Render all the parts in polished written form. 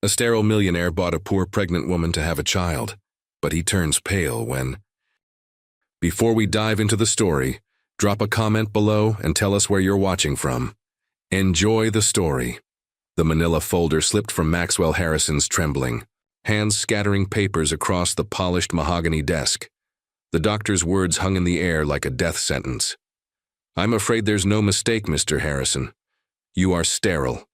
A sterile millionaire bought a poor pregnant woman to have a child, but he turns pale when... Before we dive into the story, drop a comment below and tell us where you're watching from. Enjoy the story. The manila folder slipped from Maxwell Harrison's trembling hands, scattering papers across the polished mahogany desk. The doctor's words hung in the air like a death sentence. "I'm afraid there's no mistake, Mr. Harrison. You are sterile.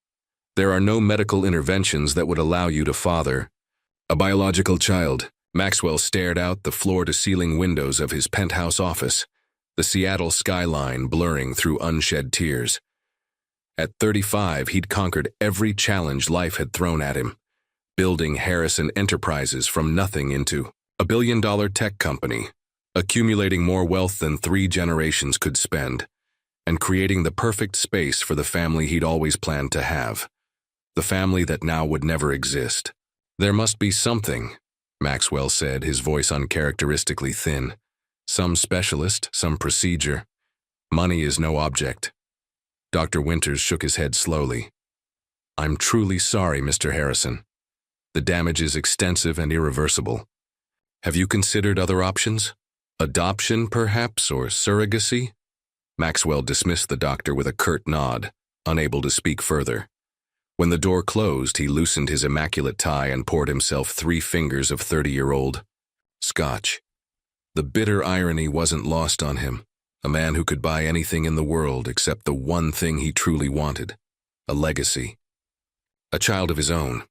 There are no medical interventions that would allow you to father a biological child." Maxwell stared out the floor-to-ceiling windows of his penthouse office, the Seattle skyline blurring through unshed tears. At 35, he'd conquered every challenge life had thrown at him, building Harrison Enterprises from nothing into a billion-dollar tech company, accumulating more wealth than 3 generations could spend, and creating the perfect space for the family he'd always planned to have, the family that now would never exist. "There must be something," Maxwell said, his voice uncharacteristically thin. "Some specialist, some procedure. Money is no object." Dr. Winters shook his head slowly. "I'm truly sorry, Mr. Harrison. The damage is extensive and irreversible. Have you considered other options? Adoption, perhaps, or surrogacy?" Maxwell dismissed the doctor with a curt nod, unable to speak further. When the door closed, he loosened his immaculate tie and poured himself 3 fingers of 30-year-old scotch. The bitter irony wasn't lost on him. A man who could buy anything in the world except the one thing he truly wanted, a legacy. A child of his own.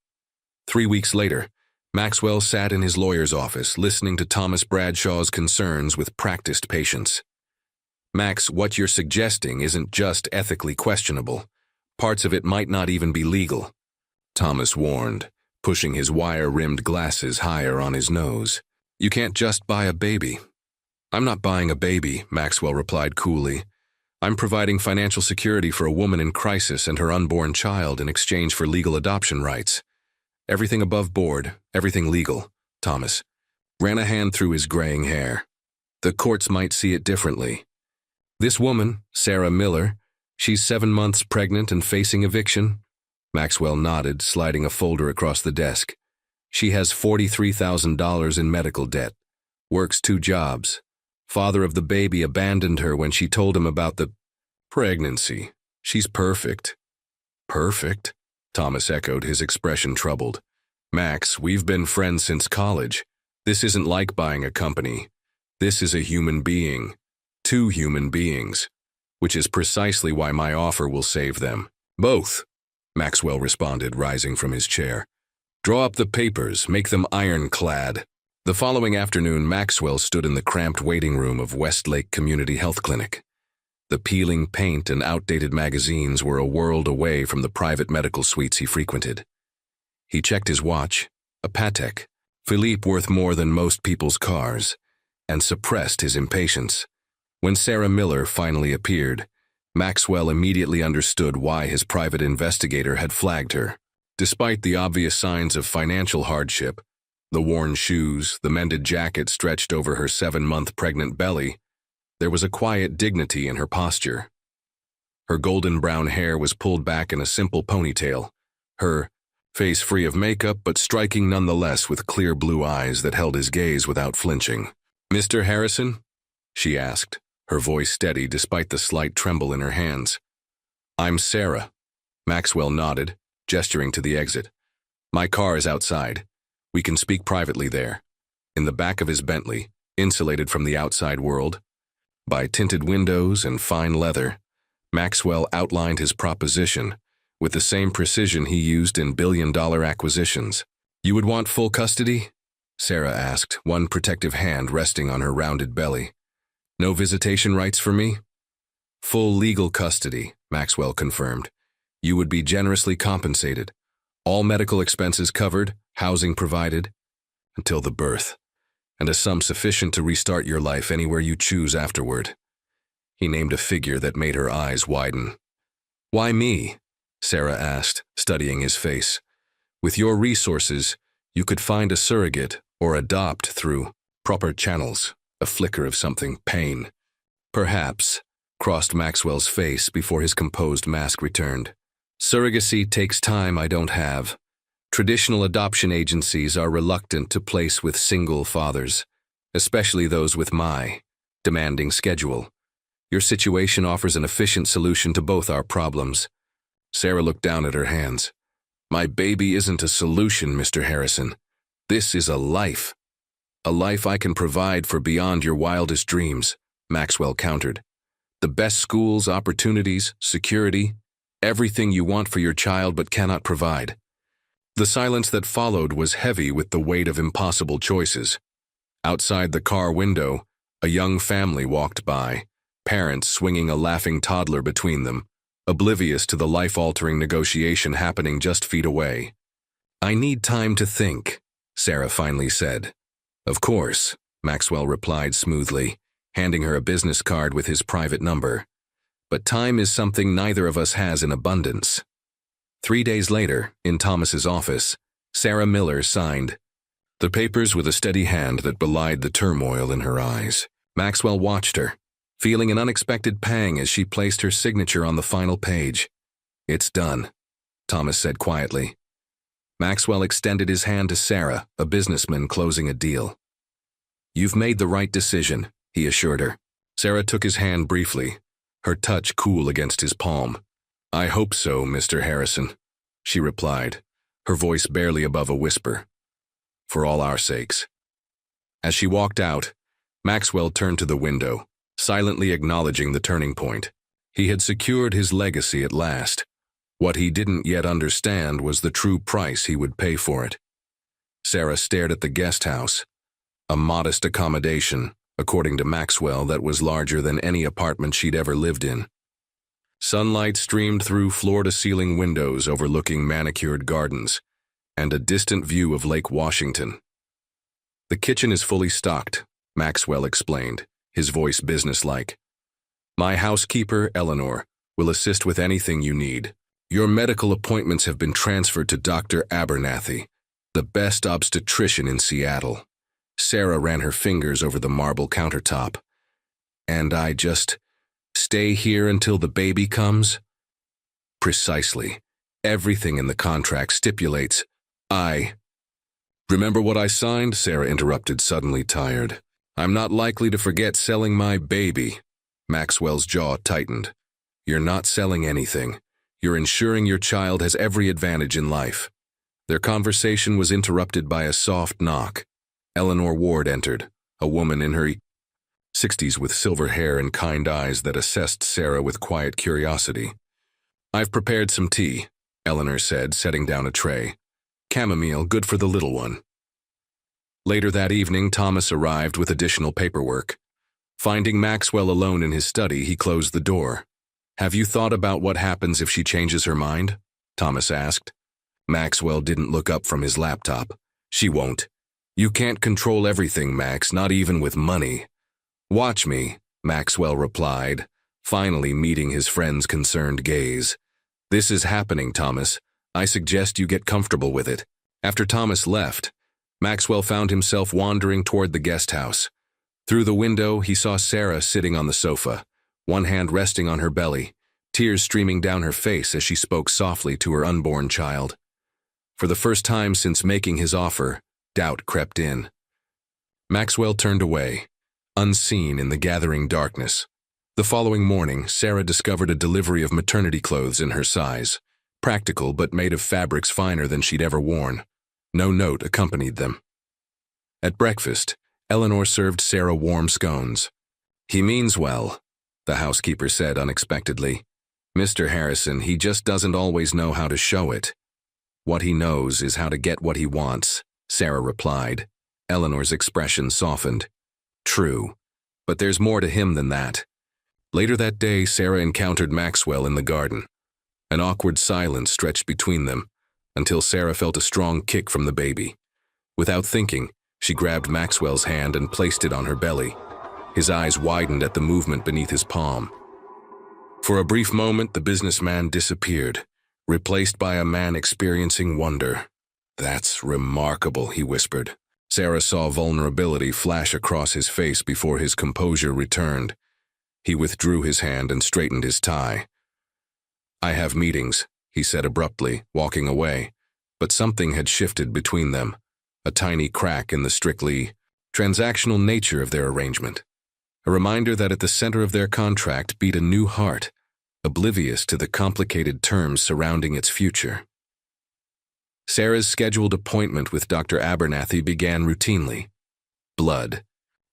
3 weeks later, Maxwell sat in his lawyer's office, listening to Thomas Bradshaw's concerns with practiced patience. "Max, what you're suggesting isn't just ethically questionable. Parts of it might not even be legal," Thomas warned, pushing his wire-rimmed glasses higher on his nose. "You can't just buy a baby." "I'm not buying a baby," Maxwell replied coolly. "I'm providing financial security for a woman in crisis and her unborn child in exchange for legal adoption rights. Everything above board, everything legal." Thomas ran a hand through his graying hair. "The courts might see it differently. This woman, Sarah Miller, she's 7 months pregnant and facing eviction." Maxwell nodded, sliding a folder across the desk. "She has $43,000 in medical debt, works 2 jobs. Father of the baby abandoned her when she told him about the pregnancy. She's perfect." "Perfect?" Thomas echoed, his expression troubled. "Max, we've been friends since college. This isn't like buying a company. This is a human being. 2 human beings. Which is precisely why my offer will save them. Both," Maxwell responded, rising from his chair. "Draw up the papers, make them ironclad." The following afternoon, Maxwell stood in the cramped waiting room of Westlake Community Health Clinic. The peeling paint and outdated magazines were a world away from the private medical suites he frequented. He checked his watch, a Patek, Philippe worth more than most people's cars, and suppressed his impatience. When Sarah Miller finally appeared, Maxwell immediately understood why his private investigator had flagged her. Despite the obvious signs of financial hardship, the worn shoes, the mended jacket stretched over her 7-month pregnant belly, there was a quiet dignity in her posture. Her golden brown hair was pulled back in a simple ponytail, her face free of makeup but striking nonetheless with clear blue eyes that held his gaze without flinching. "Mr. Harrison?" she asked, her voice steady despite the slight tremble in her hands. "I'm Sarah." Maxwell nodded, gesturing to the exit. "My car is outside. We can speak privately there." In the back of his Bentley, insulated from the outside world, by tinted windows and fine leather, Maxwell outlined his proposition with the same precision he used in billion-dollar acquisitions. "You would want full custody?" Sarah asked, one protective hand resting on her rounded belly. "No visitation rights for me?" "Full legal custody," Maxwell confirmed. "You would be generously compensated. All medical expenses covered, housing provided, until the birth, and a sum sufficient to restart your life anywhere you choose afterward." He named a figure that made her eyes widen. "Why me?" Sarah asked, studying his face. "With your resources, you could find a surrogate or adopt through proper channels." A flicker of something pain. "Perhaps," crossed Maxwell's face before his composed mask returned. "Surrogacy takes time I don't have. Traditional adoption agencies are reluctant to place with single fathers, especially those with my demanding schedule. Your situation offers an efficient solution to both our problems. Sarah looked down at her hands. My baby isn't a solution, Mr. Harrison. This is a life. A life I can provide for beyond your wildest dreams, Maxwell countered. The best schools, opportunities, security, everything you want for your child but cannot provide. The silence that followed was heavy with the weight of impossible choices. Outside the car window, a young family walked by, parents swinging a laughing toddler between them, oblivious to the life-altering negotiation happening just feet away. I need time to think, Sarah finally said. Of course, Maxwell replied smoothly, handing her a business card with his private number. But time is something neither of us has in abundance. 3 days later, in Thomas's office, Sarah Miller signed the papers with a steady hand that belied the turmoil in her eyes. Maxwell watched her, feeling an unexpected pang as she placed her signature on the final page. It's done, Thomas said quietly. Maxwell extended his hand to Sarah, a businessman closing a deal. You've made the right decision, he assured her. Sarah took his hand briefly, her touch cool against his palm. I hope so, Mr. Harrison, she replied, her voice barely above a whisper. For all our sakes. As she walked out, Maxwell turned to the window, silently acknowledging the turning point. He had secured his legacy at last. What he didn't yet understand was the true price he would pay for it. Sarah stared at the guest house, a modest accommodation, according to Maxwell, that was larger than any apartment she'd ever lived in. Sunlight streamed through floor-to-ceiling windows overlooking manicured gardens and a distant view of Lake Washington. The kitchen is fully stocked, Maxwell explained, his voice businesslike. My housekeeper, Eleanor, will assist with anything you need. Your medical appointments have been transferred to Dr. Abernathy, the best obstetrician in Seattle. Sarah ran her fingers over the marble countertop. And I just stay here until the baby comes? Precisely. Everything in the contract stipulates Remember what I signed? Sarah interrupted, suddenly tired. I'm not likely to forget selling my baby. Maxwell's jaw tightened. You're not selling anything. You're ensuring your child has every advantage in life. Their conversation was interrupted by a soft knock. Eleanor Ward entered, a woman in her 60s with silver hair and kind eyes that assessed Sarah with quiet curiosity. I've prepared some tea, Eleanor said, setting down a tray. Chamomile, good for the little one. Later that evening, Thomas arrived with additional paperwork. Finding Maxwell alone in his study, he closed the door. Have you thought about what happens if she changes her mind? Thomas asked. Maxwell didn't look up from his laptop. She won't. You can't control everything, Max, not even with money. Watch me, Maxwell replied, finally meeting his friend's concerned gaze. This is happening, Thomas. I suggest you get comfortable with it. After Thomas left, Maxwell found himself wandering toward the guest house. Through the window, he saw Sarah sitting on the sofa, one hand resting on her belly, tears streaming down her face as she spoke softly to her unborn child. For the first time since making his offer, doubt crept in. Maxwell turned away, unseen in the gathering darkness. The following morning, Sarah discovered a delivery of maternity clothes in her size, practical but made of fabrics finer than she'd ever worn. No note accompanied them. At breakfast, Eleanor served Sarah warm scones. He means well, the housekeeper said unexpectedly. Mr. Harrison, he just doesn't always know how to show it. What he knows is how to get what he wants, Sarah replied. Eleanor's expression softened. True, but there's more to him than that. Later that day, Sarah encountered Maxwell in the garden. An awkward silence stretched between them, until Sarah felt a strong kick from the baby. Without thinking, she grabbed Maxwell's hand and placed it on her belly. His eyes widened at the movement beneath his palm. For a brief moment, the businessman disappeared, replaced by a man experiencing wonder. That's remarkable, he whispered. Sarah saw vulnerability flash across his face before his composure returned. He withdrew his hand and straightened his tie. I have meetings, he said abruptly, walking away. But something had shifted between them, a tiny crack in the strictly transactional nature of their arrangement. A reminder that at the center of their contract beat a new heart, oblivious to the complicated terms surrounding its future. Sarah's scheduled appointment with Dr. Abernathy began routinely. Blood,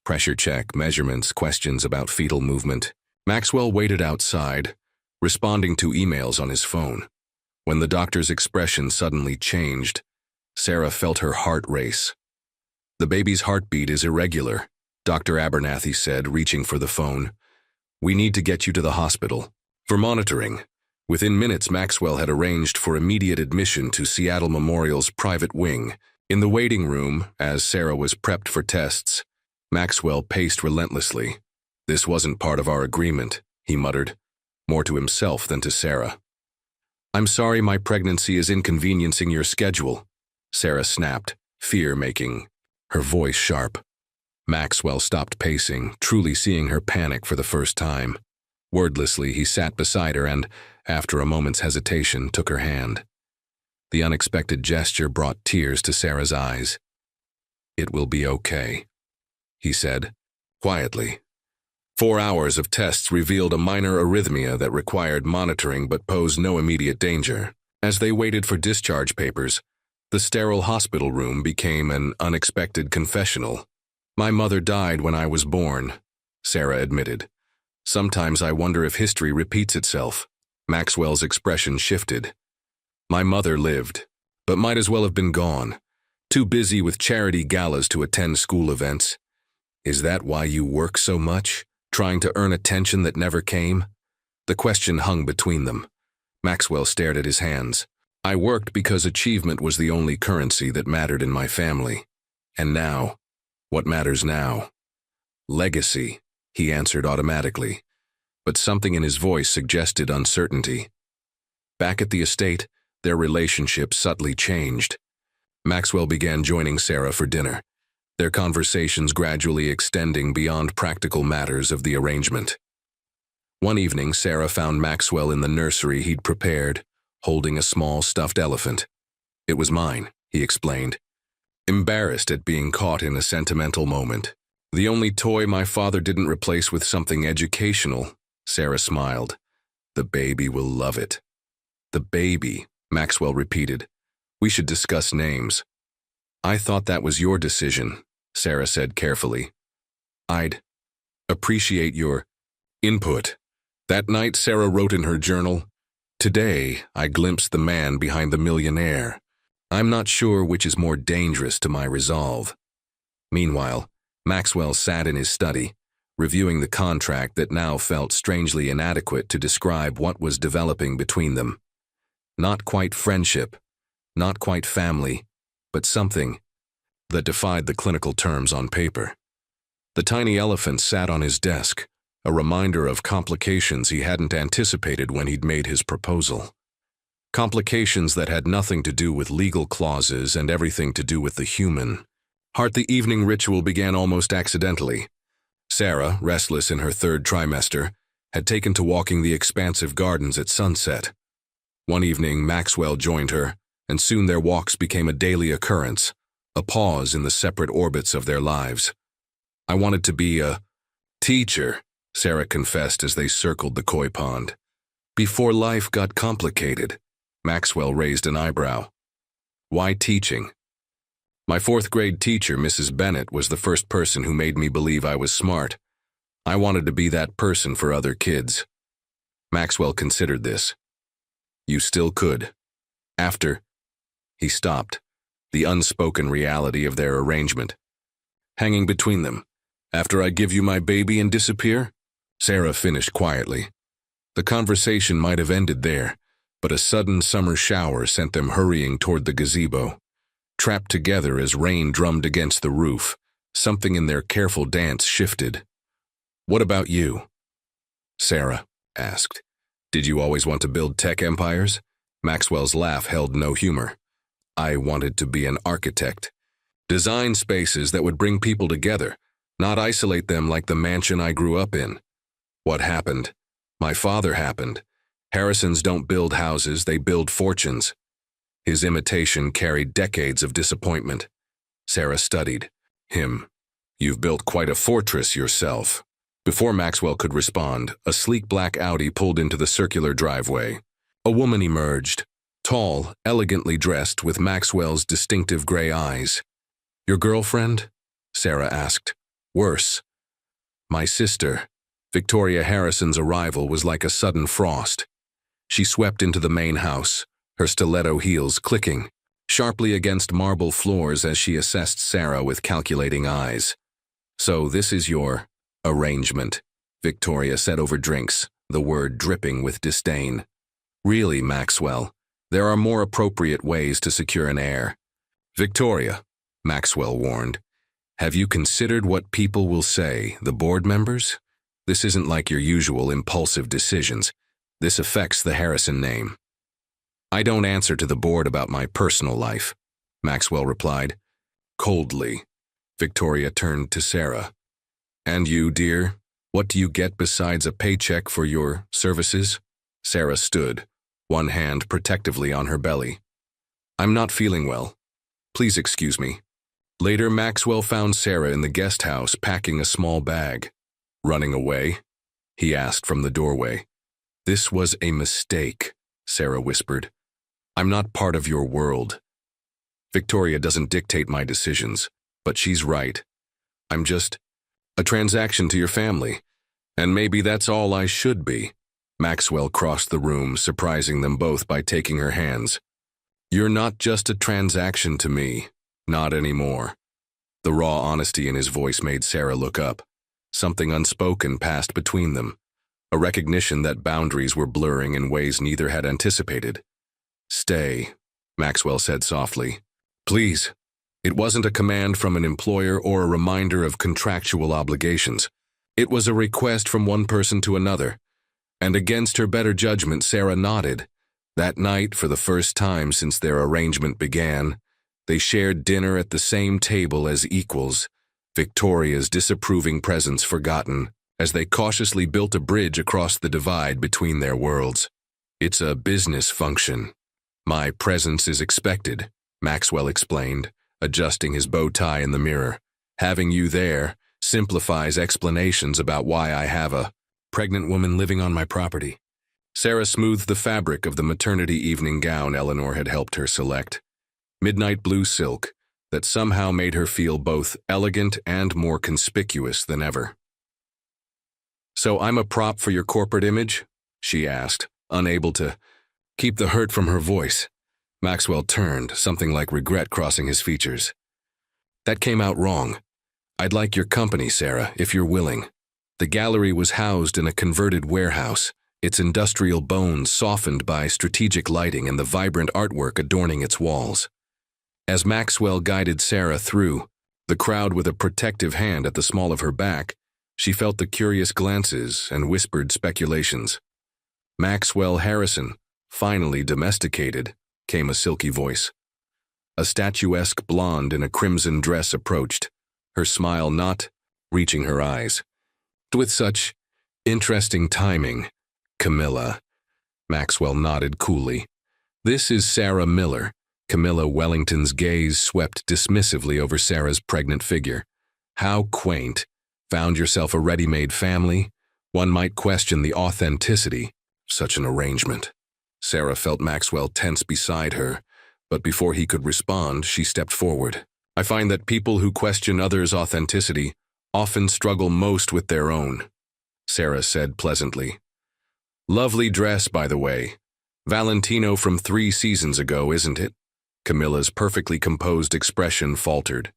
pressure check, measurements, questions about fetal movement. Maxwell waited outside, responding to emails on his phone. When the doctor's expression suddenly changed, Sarah felt her heart race. "The baby's heartbeat is irregular," Dr. Abernathy said, reaching for the phone. "We need to get you to the hospital for monitoring." Within minutes, Maxwell had arranged for immediate admission to Seattle Memorial's private wing. In the waiting room, as Sarah was prepped for tests, Maxwell paced relentlessly. "This wasn't part of our agreement," he muttered, more to himself than to Sarah. "I'm sorry my pregnancy is inconveniencing your schedule," Sarah snapped, fear making her voice sharp. Maxwell stopped pacing, truly seeing her panic for the first time. Wordlessly, he sat beside her and, after a moment's hesitation, took her hand. The unexpected gesture brought tears to Sarah's eyes. "It will be okay," he said, quietly. 4 hours of tests revealed a minor arrhythmia that required monitoring but posed no immediate danger. As they waited for discharge papers, the sterile hospital room became an unexpected confessional. "My mother died when I was born," Sarah admitted. "Sometimes I wonder if history repeats itself." Maxwell's expression shifted. "My mother lived, but might as well have been gone, too busy with charity galas to attend school events. Is that why you work so much, trying to earn attention that never came?" The question hung between them. Maxwell stared at his hands. "I worked because achievement was the only currency that mattered in my family. And now, what matters now?" "Legacy," he answered automatically, but something in his voice suggested uncertainty. Back at the estate, their relationship subtly changed. Maxwell began joining Sarah for dinner, their conversations gradually extending beyond practical matters of the arrangement. One evening, Sarah found Maxwell in the nursery he'd prepared, holding a small stuffed elephant. "It was mine," he explained, embarrassed at being caught in a sentimental moment. "The only toy my father didn't replace with something educational," Sarah smiled. "The baby will love it." "The baby," Maxwell repeated. "We should discuss names." "I thought that was your decision," Sarah said carefully. "I'd appreciate your input." That night, Sarah wrote in her journal, "Today, I glimpsed the man behind the millionaire. I'm not sure which is more dangerous to my resolve." Meanwhile, Maxwell sat in his study, reviewing the contract that now felt strangely inadequate to describe what was developing between them. Not quite friendship, not quite family, but something that defied the clinical terms on paper. The tiny elephant sat on his desk, a reminder of complications he hadn't anticipated when he'd made his proposal. Complications that had nothing to do with legal clauses and everything to do with the human heart. The evening ritual began almost accidentally. Sarah, restless in her 3rd trimester, had taken to walking the expansive gardens at sunset. One evening, Maxwell joined her, and soon their walks became a daily occurrence, a pause in the separate orbits of their lives. "I wanted to be a teacher," Sarah confessed as they circled the koi pond. "Before life got complicated." Maxwell raised an eyebrow. "Why teaching?" "My 4th grade teacher, Mrs. Bennett, was the first person who made me believe I was smart. I wanted to be that person for other kids." Maxwell considered this. "You still could. After—" He stopped, the unspoken reality of their arrangement hanging between them. "After I give you my baby and disappear?" Sarah finished quietly. The conversation might have ended there, but a sudden summer shower sent them hurrying toward the gazebo. Trapped together as rain drummed against the roof, something in their careful dance shifted. "What about you?" Sarah asked. "Did you always want to build tech empires?" Maxwell's laugh held no humor. "I wanted to be an architect. Design spaces that would bring people together, not isolate them like the mansion I grew up in. What happened? My father happened. Harrisons don't build houses, they build fortunes." His imitation carried decades of disappointment. Sarah studied him. "You've built quite a fortress yourself." Before Maxwell could respond, a sleek black Audi pulled into the circular driveway. A woman emerged, tall, elegantly dressed with Maxwell's distinctive gray eyes. "Your girlfriend?" Sarah asked. "Worse. My sister." Victoria Harrison's arrival was like a sudden frost. She swept into the main house, her stiletto heels clicking sharply against marble floors as she assessed Sarah with calculating eyes. "So this is your arrangement," Victoria said over drinks, the word dripping with disdain. "Really, Maxwell, there are more appropriate ways to secure an heir." "Victoria," Maxwell warned, "have you considered what people will say, the board members? This isn't like your usual impulsive decisions. This affects the Harrison name." "I don't answer to the board about my personal life," Maxwell replied. Coldly, Victoria turned to Sarah. "And you, dear, what do you get besides a paycheck for your services?" Sarah stood, one hand protectively on her belly. "I'm not feeling well. Please excuse me." Later, Maxwell found Sarah in the guest house packing a small bag. "Running away?" he asked from the doorway. "This was a mistake," Sarah whispered. "I'm not part of your world. Victoria doesn't dictate my decisions, but she's right. I'm just a transaction to your family, and maybe that's all I should be." Maxwell crossed the room, surprising them both by taking her hands. "You're not just a transaction to me. Not anymore." The raw honesty in his voice made Sarah look up. Something unspoken passed between them, a recognition that boundaries were blurring in ways neither had anticipated. "Stay," Maxwell said softly. "Please." It wasn't a command from an employer or a reminder of contractual obligations. It was a request from one person to another, and against her better judgment, Sarah nodded. That night, for the first time since their arrangement began, they shared dinner at the same table as equals, Victoria's disapproving presence forgotten, as they cautiously built a bridge across the divide between their worlds. "It's a business function. My presence is expected," Maxwell explained, adjusting his bow tie in the mirror. "Having you there simplifies explanations about why I have a pregnant woman living on my property." Sarah smoothed the fabric of the maternity evening gown Eleanor had helped her select. Midnight blue silk that somehow made her feel both elegant and more conspicuous than ever. "So I'm a prop for your corporate image?" she asked, unable to keep the hurt from her voice. Maxwell turned, something like regret crossing his features. "That came out wrong. I'd like your company, Sarah, if you're willing." The gallery was housed in a converted warehouse, its industrial bones softened by strategic lighting and the vibrant artwork adorning its walls. As Maxwell guided Sarah through, the crowd with a protective hand at the small of her back, she felt the curious glances and whispered speculations. "Maxwell Harrison, finally domesticated," came a silky voice. A statuesque blonde in a crimson dress approached, her smile not reaching her eyes. "With such interesting timing, Camilla." Maxwell nodded coolly. "This is Sarah Miller." Camilla Wellington's gaze swept dismissively over Sarah's pregnant figure. "How quaint. Found yourself a ready-made family? One might question the authenticity of such an arrangement." Sarah felt Maxwell tense beside her, but before he could respond, she stepped forward. "I find that people who question others' authenticity often struggle most with their own," Sarah said pleasantly. "Lovely dress, by the way. Valentino from 3 seasons ago, isn't it?" Camilla's perfectly composed expression faltered.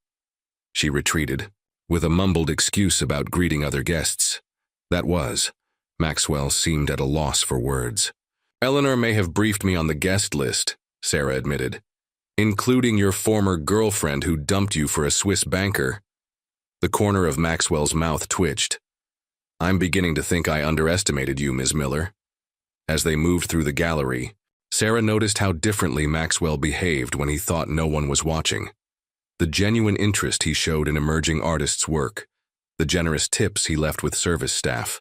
She retreated, with a mumbled excuse about greeting other guests. "That was." Maxwell seemed at a loss for words. "Eleanor may have briefed me on the guest list," Sarah admitted, "including your former girlfriend who dumped you for a Swiss banker." The corner of Maxwell's mouth twitched. "I'm beginning to think I underestimated you, Ms. Miller." As they moved through the gallery, Sarah noticed how differently Maxwell behaved when he thought no one was watching. The genuine interest he showed in emerging artists' work, the generous tips he left with service staff,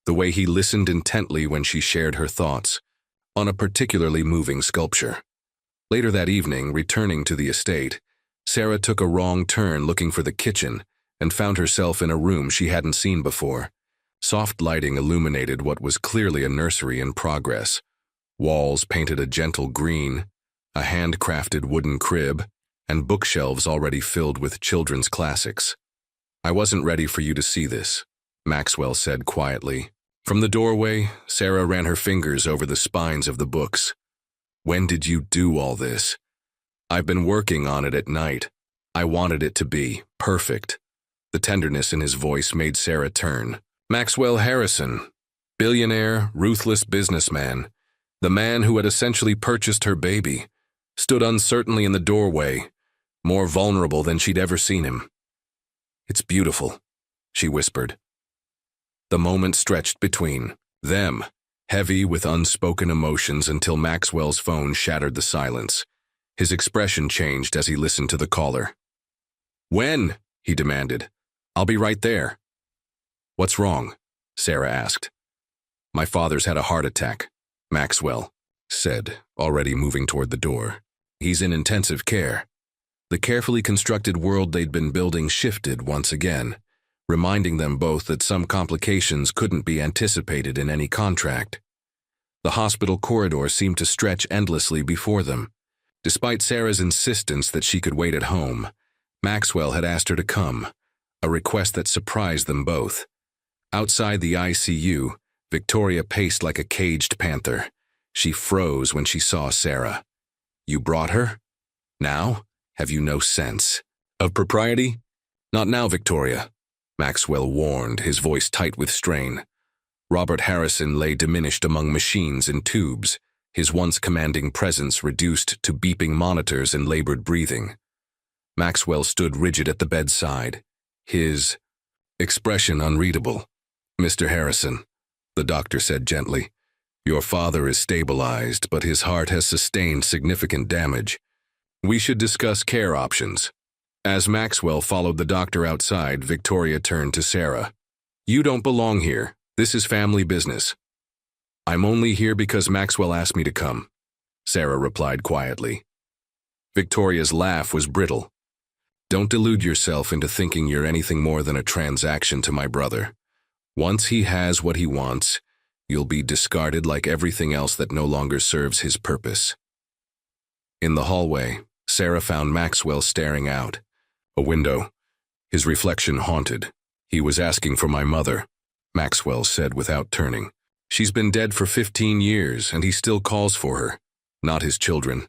the way he listened intently when she shared her thoughts on a particularly moving sculpture. Later that evening, returning to the estate, Sarah took a wrong turn looking for the kitchen and found herself in a room she hadn't seen before. Soft lighting illuminated what was clearly a nursery in progress. Walls painted a gentle green, a handcrafted wooden crib, and bookshelves already filled with children's classics. "I wasn't ready for you to see this," Maxwell said quietly. From the doorway, Sarah ran her fingers over the spines of the books. "When did you do all this?" "I've been working on it at night. I wanted it to be perfect." The tenderness in his voice made Sarah turn. Maxwell Harrison, billionaire, ruthless businessman, the man who had essentially purchased her baby, stood uncertainly in the doorway, more vulnerable than she'd ever seen him. "It's beautiful," she whispered. The moment stretched between them, heavy with unspoken emotions, until Maxwell's phone shattered the silence. His expression changed as he listened to the caller. "When?" he demanded. "I'll be right there." "What's wrong?" Sarah asked. "My father's had a heart attack," Maxwell said, already moving toward the door. "He's in intensive care." The carefully constructed world they'd been building shifted once again, reminding them both that some complications couldn't be anticipated in any contract. The hospital corridor seemed to stretch endlessly before them. Despite Sarah's insistence that she could wait at home, Maxwell had asked her to come, a request that surprised them both. Outside the ICU, Victoria paced like a caged panther. She froze when she saw Sarah. "You brought her? Now? Have you no sense of propriety?" "Not now, Victoria," Maxwell warned, his voice tight with strain. Robert Harrison lay diminished among machines and tubes, his once commanding presence reduced to beeping monitors and labored breathing. Maxwell stood rigid at the bedside, his expression unreadable. "Mr. Harrison," the doctor said gently, "your father is stabilized, but his heart has sustained significant damage. We should discuss care options." As Maxwell followed the doctor outside, Victoria turned to Sarah. "You don't belong here. This is family business." "I'm only here because Maxwell asked me to come," Sarah replied quietly. Victoria's laugh was brittle. "Don't delude yourself into thinking you're anything more than a transaction to my brother. Once he has what he wants, you'll be discarded like everything else that no longer serves his purpose." In the hallway, Sarah found Maxwell staring out. A window. His reflection haunted. "He was asking for my mother," Maxwell said without turning. "She's been dead for 15 years, and he still calls for her. Not his children."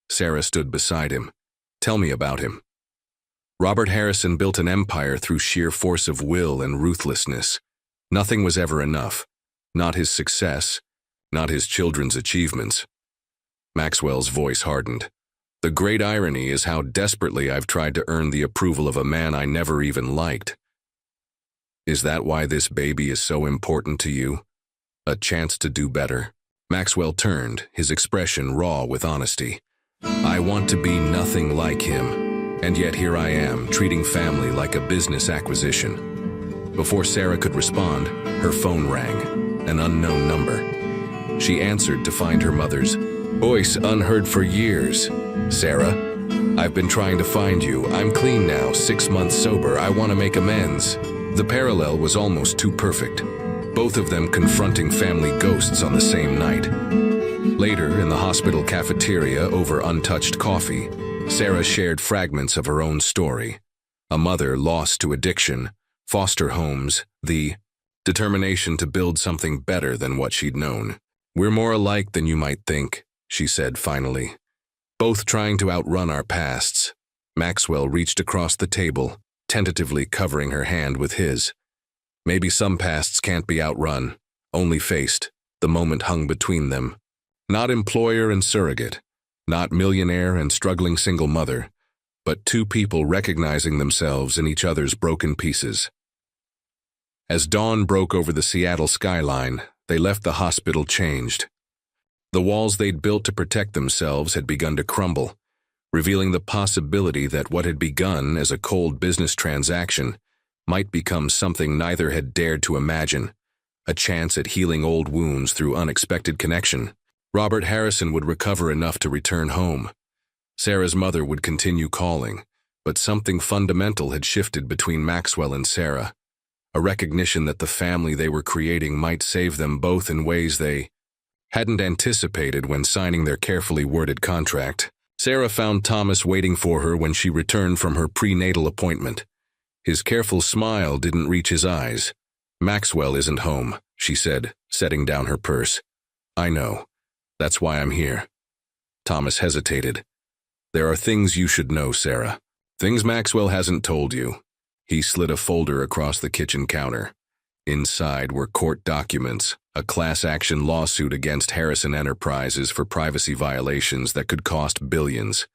Sarah stood beside him. "Tell me about him." Robert Harrison built an empire through sheer force of will and ruthlessness. Nothing was ever enough. Not his success, not his children's achievements. Maxwell's voice hardened. "The great irony is how desperately I've tried to earn the approval of a man I never even liked." "Is that why this baby is so important to you? A chance to do better?" Maxwell turned, his expression raw with honesty. "I want to be nothing like him, and yet here I am, treating family like a business acquisition." Before Sarah could respond, her phone rang, an unknown number. She answered to find her mother's voice, unheard for years. "Sarah, I've been trying to find you. I'm clean now, 6 months sober. I want to make amends." The parallel was almost too perfect, both of them confronting family ghosts on the same night. Later, in the hospital cafeteria over untouched coffee, Sarah shared fragments of her own story. A mother lost to addiction, foster homes, the determination to build something better than what she'd known. "We're more alike than you might think," she said finally. "Both trying to outrun our pasts." Maxwell reached across the table, tentatively covering her hand with his. "Maybe some pasts can't be outrun, only faced." The moment hung between them. Not employer and surrogate, not millionaire and struggling single mother, but two people recognizing themselves in each other's broken pieces. As dawn broke over the Seattle skyline, they left the hospital changed. The walls they'd built to protect themselves had begun to crumble, revealing the possibility that what had begun as a cold business transaction might become something neither had dared to imagine, a chance at healing old wounds through unexpected connection. Robert Harrison would recover enough to return home, Sarah's mother would continue calling, but something fundamental had shifted between Maxwell and Sarah, a recognition that the family they were creating might save them both in ways they hadn't anticipated when signing their carefully worded contract. Sarah found Thomas waiting for her when she returned from her prenatal appointment. His careful smile didn't reach his eyes. "Maxwell isn't home," she said, setting down her purse. "I know. That's why I'm here." Thomas hesitated. "There are things you should know, Sarah. Things Maxwell hasn't told you." He slid a folder across the kitchen counter. Inside were court documents, a class action lawsuit against Harrison Enterprises for privacy violations that could cost billions.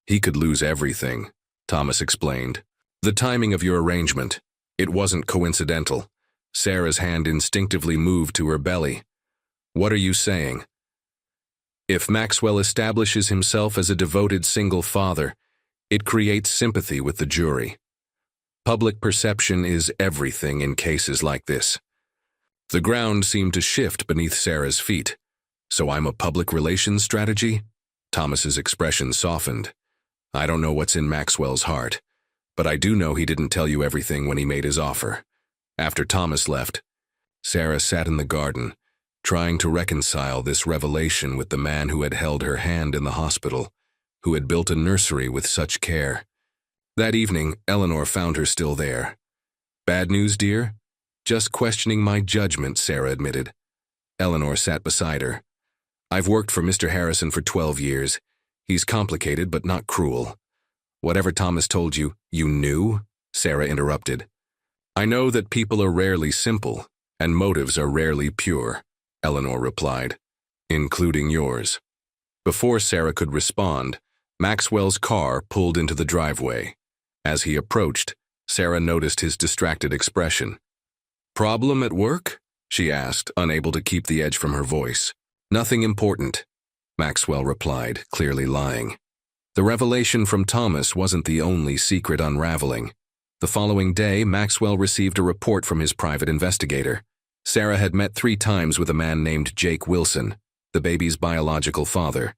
He could lose everything, Thomas explained. "The timing of your arrangement, it wasn't coincidental." Sarah's hand instinctively moved to her belly. "What are you saying?" "If Maxwell establishes himself as a devoted single father, it creates sympathy with the jury. Public perception is everything in cases like this." The ground seemed to shift beneath Sarah's feet. "So I'm a public relations strategy?" Thomas's expression softened. "I don't know what's in Maxwell's heart, but I do know he didn't tell you everything when he made his offer." After Thomas left, Sarah sat in the garden, trying to reconcile this revelation with the man who had held her hand in the hospital, who had built a nursery with such care. That evening, Eleanor found her still there. "Bad news, dear?" "Just questioning my judgment," Sarah admitted. Eleanor sat beside her. "I've worked for Mr. Harrison for 12 years. He's complicated but not cruel." "Whatever Thomas told you, you knew?" Sarah interrupted. "I know that people are rarely simple, and motives are rarely pure," Eleanor replied, "including yours." Before Sarah could respond, Maxwell's car pulled into the driveway. As he approached, Sarah noticed his distracted expression. "Problem at work?" she asked, unable to keep the edge from her voice. "Nothing important," Maxwell replied, clearly lying. The revelation from Thomas wasn't the only secret unraveling. The following day, Maxwell received a report from his private investigator. Sarah had met 3 times with a man named Jake Wilson, the baby's biological father.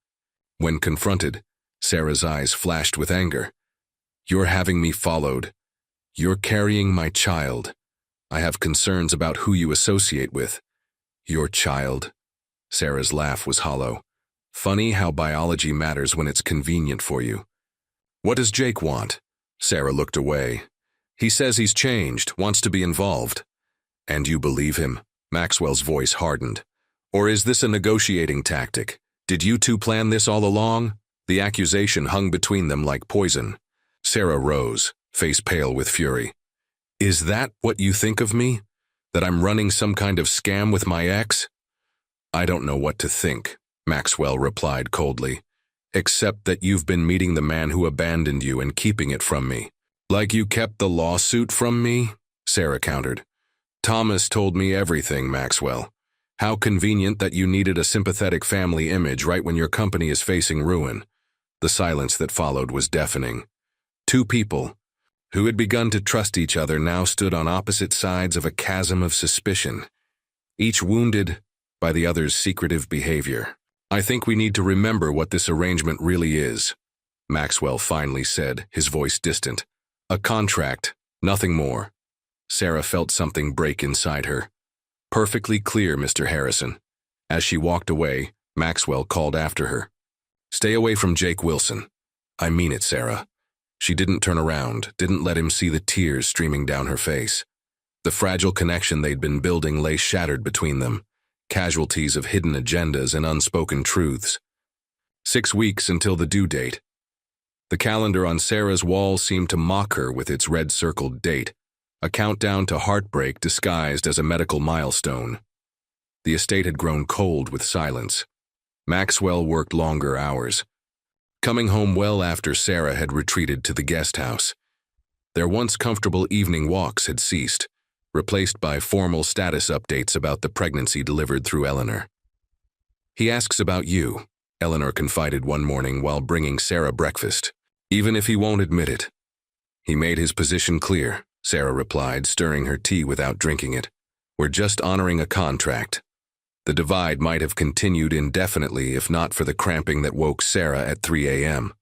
When confronted, Sarah's eyes flashed with anger. "You're having me followed. You're carrying my child. I have concerns about who you associate with." "Your child?" Sarah's laugh was hollow. "Funny how biology matters when it's convenient for you." "What does Jake want?" Sarah looked away. "He says he's changed, wants to be involved." "And you believe him?" Maxwell's voice hardened. "Or is this a negotiating tactic? Did you two plan this all along?" The accusation hung between them like poison. Sarah rose, face pale with fury. "Is that what you think of me? That I'm running some kind of scam with my ex?" "I don't know what to think," Maxwell replied coldly, "except that you've been meeting the man who abandoned you and keeping it from me." "Like you kept the lawsuit from me?" Sarah countered. "Thomas told me everything, Maxwell. How convenient that you needed a sympathetic family image right when your company is facing ruin." The silence that followed was deafening. 2 people, who had begun to trust each other, now stood on opposite sides of a chasm of suspicion, each wounded by the other's secretive behavior. "I think we need to remember what this arrangement really is," Maxwell finally said, his voice distant. "A contract, nothing more." Sarah felt something break inside her. "Perfectly clear, Mr. Harrison." As she walked away, Maxwell called after her. "Stay away from Jake Wilson." "I mean it, Sarah." She didn't turn around, didn't let him see the tears streaming down her face. The fragile connection they'd been building lay shattered between them, casualties of hidden agendas and unspoken truths. 6 weeks until the due date. The calendar on Sarah's wall seemed to mock her with its red-circled date, a countdown to heartbreak disguised as a medical milestone. The estate had grown cold with silence. Maxwell worked longer hours, coming home well after Sarah had retreated to the guest house. Their once comfortable evening walks had ceased, replaced by formal status updates about the pregnancy delivered through Eleanor. "He asks about you," Eleanor confided one morning while bringing Sarah breakfast, "even if he won't admit it." "He made his position clear," Sarah replied, stirring her tea without drinking it. "We're just honoring a contract." The divide might have continued indefinitely if not for the cramping that woke Sarah at 3 a.m.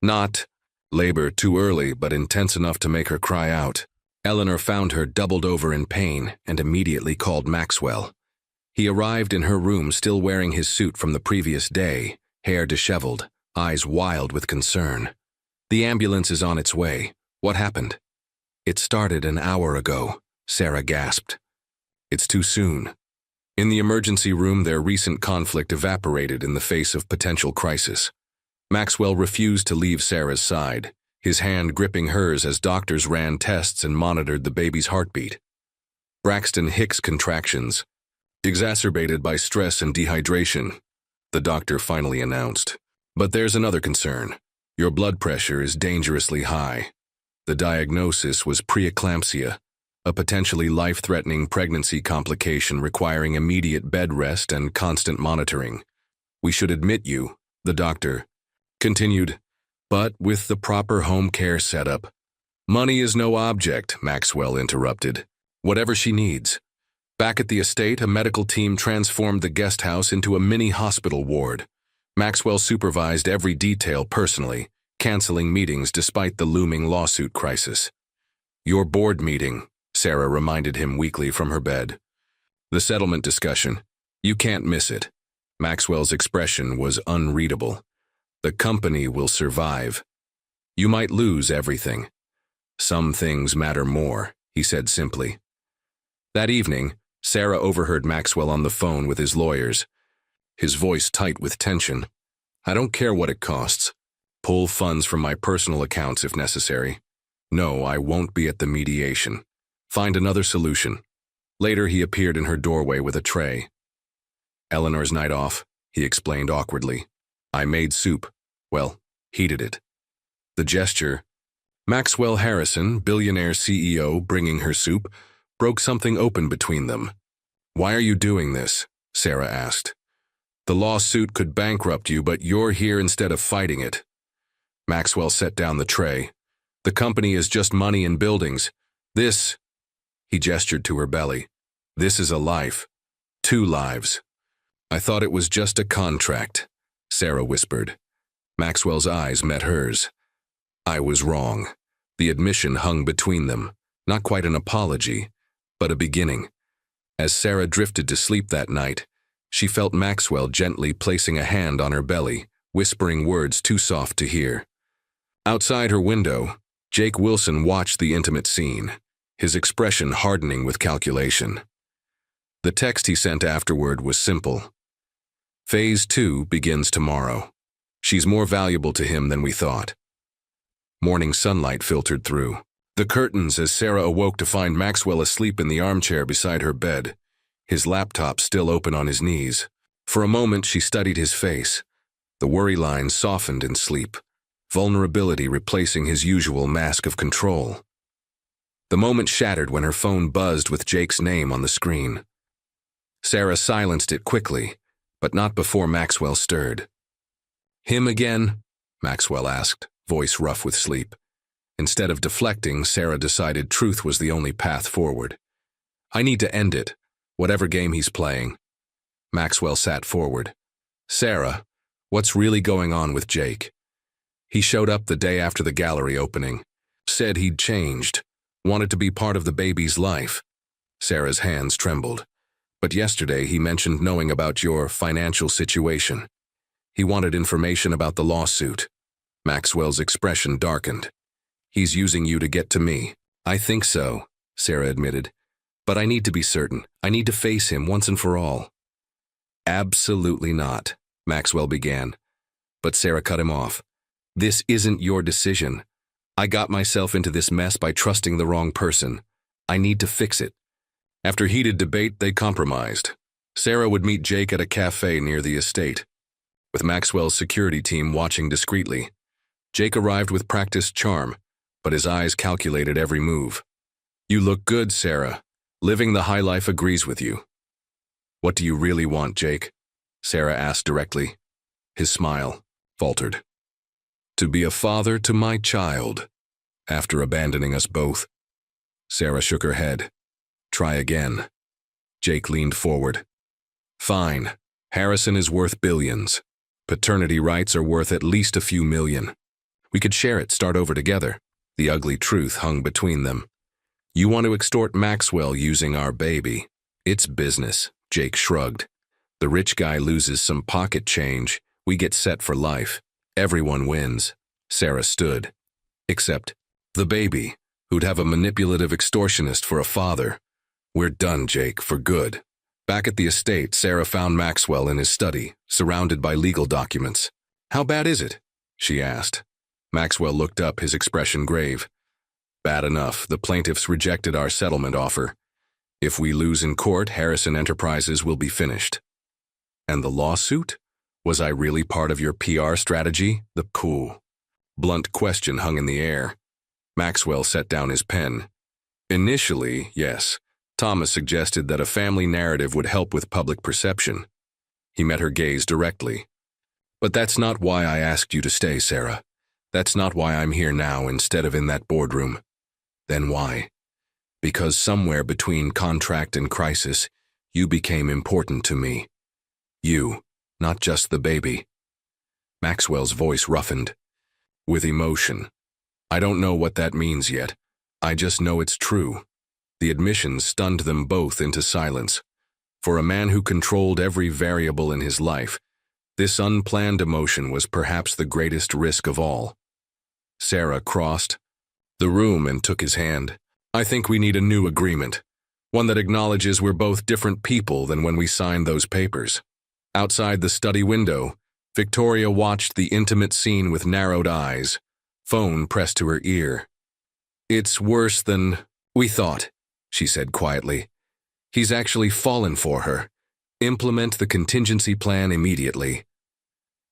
Not labor too early, but intense enough to make her cry out. Eleanor found her doubled over in pain and immediately called Maxwell. He arrived in her room still wearing his suit from the previous day, hair disheveled, eyes wild with concern. The ambulance is on its way. What happened? It started an hour ago, Sarah gasped. It's too soon. In the emergency room, their recent conflict evaporated in the face of potential crisis. Maxwell refused to leave Sarah's side, his hand gripping hers as doctors ran tests and monitored the baby's heartbeat. Braxton Hicks contractions, exacerbated by stress and dehydration, the doctor finally announced. But there's another concern. Your blood pressure is dangerously high. The diagnosis was preeclampsia, a potentially life-threatening pregnancy complication requiring immediate bed rest and constant monitoring. We should admit you, the doctor continued, but with the proper home care setup. Money is no object, Maxwell interrupted. Whatever she needs. Back at the estate, a medical team transformed the guest house into a mini hospital ward. Maxwell supervised every detail personally, canceling meetings despite the looming lawsuit crisis. Your board meeting, Sarah reminded him weakly from her bed. The settlement discussion. You can't miss it. Maxwell's expression was unreadable. The company will survive. You might lose everything. Some things matter more, he said simply. That evening, Sarah overheard Maxwell on the phone with his lawyers, his voice tight with tension. I don't care what it costs. Pull funds from my personal accounts if necessary. No, I won't be at the mediation. Find another solution. Later, he appeared in her doorway with a tray. Eleanor's night off, he explained awkwardly. I made soup. Well, heated it. The gesture, Maxwell Harrison, billionaire CEO, bringing her soup, broke something open between them. Why are you doing this? Sarah asked. The lawsuit could bankrupt you, but you're here instead of fighting it. Maxwell set down the tray. The company is just money and buildings. This, he gestured to her belly. This is a life. 2 lives. I thought it was just a contract, Sarah whispered. Maxwell's eyes met hers. I was wrong. The admission hung between them, not quite an apology, but a beginning. As Sarah drifted to sleep that night, she felt Maxwell gently placing a hand on her belly, whispering words too soft to hear. Outside her window, Jake Wilson watched the intimate scene, his expression hardening with calculation. The text he sent afterward was simple. Phase 2 begins tomorrow. She's more valuable to him than we thought. Morning sunlight filtered through the curtains as Sarah awoke to find Maxwell asleep in the armchair beside her bed, his laptop still open on his knees. For a moment, she studied his face. The worry lines softened in sleep, vulnerability replacing his usual mask of control. The moment shattered when her phone buzzed with Jake's name on the screen. Sarah silenced it quickly, but not before Maxwell stirred. Him again? Maxwell asked, voice rough with sleep. Instead of deflecting, Sarah decided truth was the only path forward. I need to end it, whatever game he's playing. Maxwell sat forward. Sarah, what's really going on with Jake? He showed up the day after the gallery opening. Said he'd changed, wanted to be part of the baby's life. Sarah's hands trembled. But yesterday he mentioned knowing about your financial situation. He wanted information about the lawsuit. Maxwell's expression darkened. He's using you to get to me. I think so, Sarah admitted. But I need to be certain. I need to face him once and for all. Absolutely not, Maxwell began. But Sarah cut him off. This isn't your decision. I got myself into this mess by trusting the wrong person. I need to fix it. After heated debate, they compromised. Sarah would meet Jake at a cafe near the estate, with Maxwell's security team watching discreetly. Jake arrived with practiced charm, but his eyes calculated every move. You look good, Sarah. Living the high life agrees with you. What do you really want, Jake? Sarah asked directly. His smile faltered. To be a father to my child, after abandoning us both. Sarah shook her head. Try again. Jake leaned forward. Fine. Harrison is worth billions. Paternity rights are worth at least a few million. We could share it, start over together. The ugly truth hung between them. You want to extort Maxwell using our baby. It's business, Jake shrugged. The rich guy loses some pocket change. We get set for life. Everyone wins. Sarah stood. Except the baby, who'd have a manipulative extortionist for a father. We're done, Jake, for good. Back at the estate, Sarah found Maxwell in his study, surrounded by legal documents. How bad is it? She asked. Maxwell looked up, his expression grave. Bad enough. The plaintiffs rejected our settlement offer. If we lose in court, Harrison Enterprises will be finished. And the lawsuit? Was I really part of your PR strategy? The cool. Blunt question hung in the air. Maxwell set down his pen. Initially, yes. Thomas suggested that a family narrative would help with public perception. He met her gaze directly. But that's not why I asked you to stay, Sarah. That's not why I'm here now instead of in that boardroom. Then why? Because somewhere between contract and crisis, you became important to me. You, not just the baby. Maxwell's voice roughened. With emotion. I don't know what that means yet. I just know it's true. The admission stunned them both into silence. For a man who controlled every variable in his life, this unplanned emotion was perhaps the greatest risk of all. Sarah crossed the room and took his hand. I think we need a new agreement, one that acknowledges we're both different people than when we signed those papers. Outside the study window, Victoria watched the intimate scene with narrowed eyes, phone pressed to her ear. It's worse than we thought, she said quietly. He's actually fallen for her. Implement the contingency plan immediately.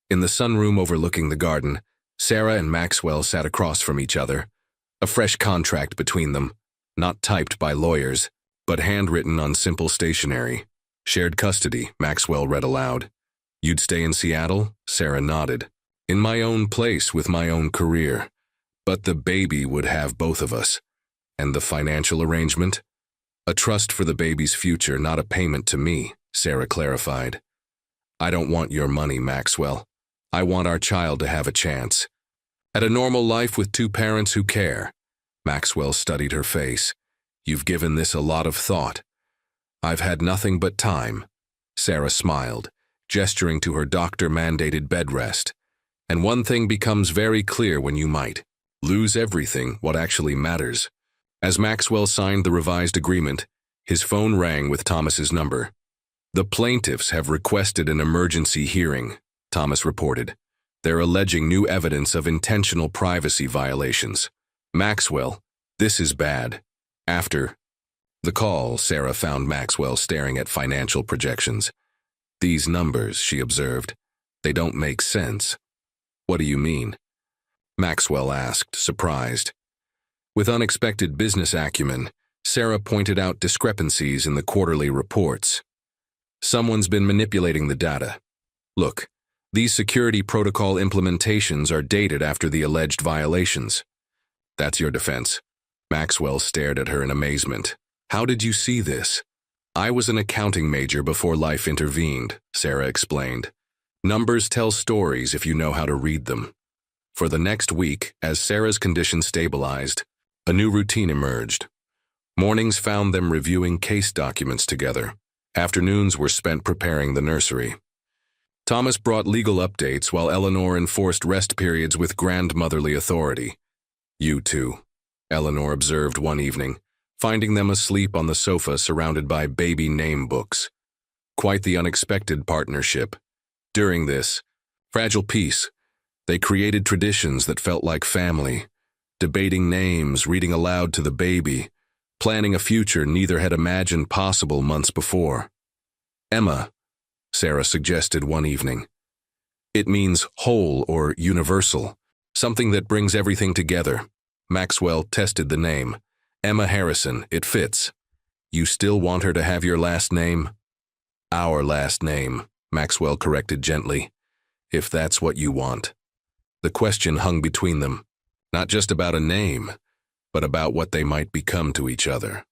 In the sunroom overlooking the garden, Sarah and Maxwell sat across from each other. A fresh contract between them, not typed by lawyers, but handwritten on simple stationery. Shared custody, Maxwell read aloud. You'd stay in Seattle? Sarah nodded. In my own place with my own career. But the baby would have both of us. And the financial arrangement? A trust for the baby's future, not a payment to me, Sarah clarified. I don't want your money, Maxwell. I want our child to have a chance. At a normal life with two parents who care. Maxwell studied her face. You've given this a lot of thought. I've had nothing but time. Sarah smiled, gesturing to her doctor-mandated bed rest. And one thing becomes very clear when you might lose everything, what actually matters. As Maxwell signed the revised agreement, his phone rang with Thomas's number. The plaintiffs have requested an emergency hearing, Thomas reported. They're alleging new evidence of intentional privacy violations. Maxwell, this is bad. After the call, Sarah found Maxwell staring at financial projections. These numbers, she observed, they don't make sense. What do you mean? Maxwell asked, surprised. With unexpected business acumen, Sarah pointed out discrepancies in the quarterly reports. Someone's been manipulating the data. Look, these security protocol implementations are dated after the alleged violations. That's your defense. Maxwell stared at her in amazement. How did you see this? I was an accounting major before life intervened, Sarah explained. Numbers tell stories if you know how to read them. For the next week, as Sarah's condition stabilized, a new routine emerged. Mornings found them reviewing case documents together. Afternoons were spent preparing the nursery. Thomas brought legal updates while Eleanor enforced rest periods with grandmotherly authority. You two, Eleanor observed one evening, finding them asleep on the sofa surrounded by baby name books. Quite the unexpected partnership. During this fragile peace, they created traditions that felt like family, debating names, reading aloud to the baby, planning a future neither had imagined possible months before. Emma, Sarah suggested one evening. It means whole or universal, something that brings everything together. Maxwell tested the name. Emma Harrison, it fits. You still want her to have your last name? Our last name, Maxwell corrected gently. If that's what you want. The question hung between them, not just about a name, but about what they might become to each other.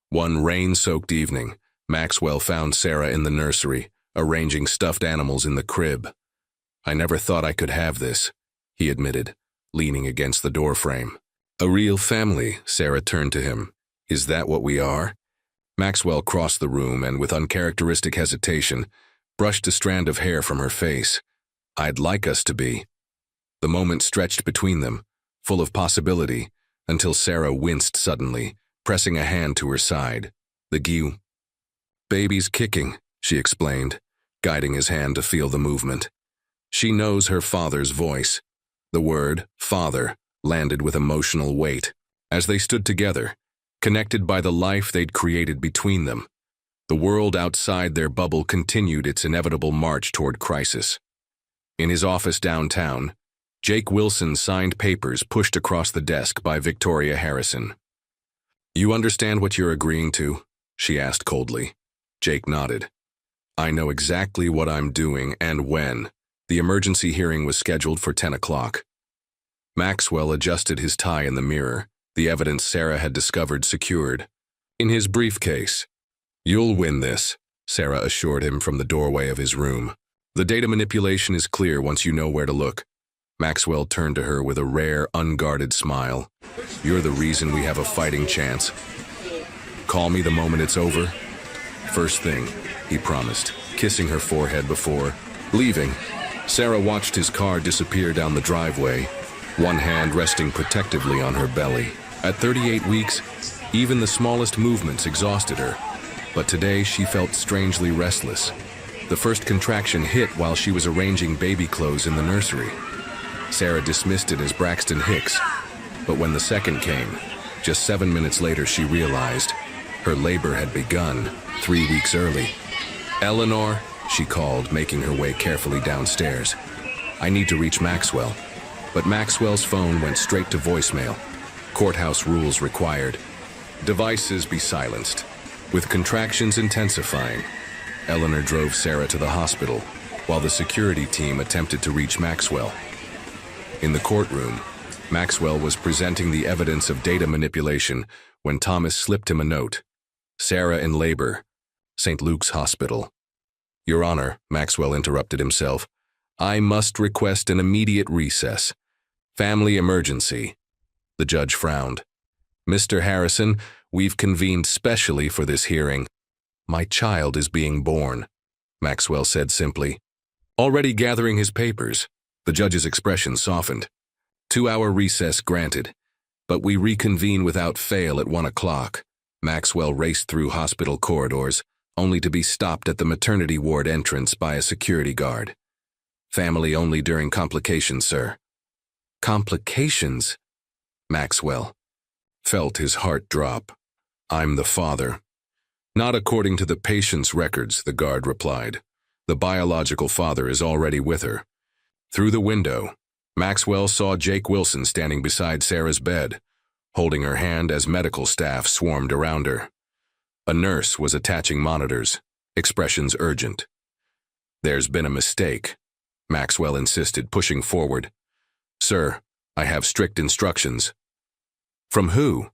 One rain-soaked evening, Maxwell found Sarah in the nursery, arranging stuffed animals in the crib. I never thought I could have this, he admitted. leaning against the doorframe. A real family, Sarah turned to him. Is that what we are? Maxwell crossed the room and, with uncharacteristic hesitation, brushed a strand of hair from her face. I'd like us to be. The moment stretched between them, full of possibility, until Sarah winced suddenly, pressing a hand to her side. The Guiu. Baby's kicking, she explained, guiding his hand to feel the movement. She knows her father's voice. The word, father, landed with emotional weight. As they stood together, connected by the life they'd created between them, the world outside their bubble continued its inevitable march toward crisis. In his office downtown, Jake Wilson signed papers pushed across the desk by Victoria Harrison. You understand what you're agreeing to? She asked coldly. Jake nodded. I know exactly what I'm doing and when. The emergency hearing was scheduled for 10 o'clock. Maxwell adjusted his tie in the mirror, the evidence Sarah had discovered secured. In his briefcase. You'll win this, Sarah assured him from the doorway of his room. The data manipulation is clear once you know where to look. Maxwell turned to her with a rare, unguarded smile. You're the reason we have a fighting chance. Call me the moment it's over. First thing, he promised, kissing her forehead before leaving. Sarah watched his car disappear down the driveway, one hand resting protectively on her belly. At 38 weeks, even the smallest movements exhausted her. But today she felt strangely restless. The first contraction hit while she was arranging baby clothes in the nursery. Sarah dismissed it as Braxton Hicks, but when the second came, just 7 minutes later she realized her labor had begun 3 weeks early. Eleanor, she called, making her way carefully downstairs. I need to reach Maxwell. But Maxwell's phone went straight to voicemail. Courthouse rules required. Devices be silenced. With contractions intensifying, Eleanor drove Sarah to the hospital, while the security team attempted to reach Maxwell. In the courtroom, Maxwell was presenting the evidence of data manipulation when Thomas slipped him a note. Sarah in labor, St. Luke's Hospital. Your Honor, Maxwell interrupted himself. I must request an immediate recess. Family emergency. The judge frowned. Mr. Harrison, we've convened specially for this hearing. My child is being born, Maxwell said simply. Already gathering his papers, the judge's expression softened. 2-hour recess granted, but we reconvene without fail at 1 o'clock. Maxwell raced through hospital corridors, only to be stopped at the maternity ward entrance by a security guard. Family only during complications, sir. Complications? Maxwell felt his heart drop. I'm the father. Not according to the patient's records, the guard replied. The biological father is already with her. Through the window, Maxwell saw Jake Wilson standing beside Sarah's bed, holding her hand as medical staff swarmed around her. A nurse was attaching monitors, expressions urgent. There's been a mistake, Maxwell insisted, pushing forward. Sir, I have strict instructions. From who?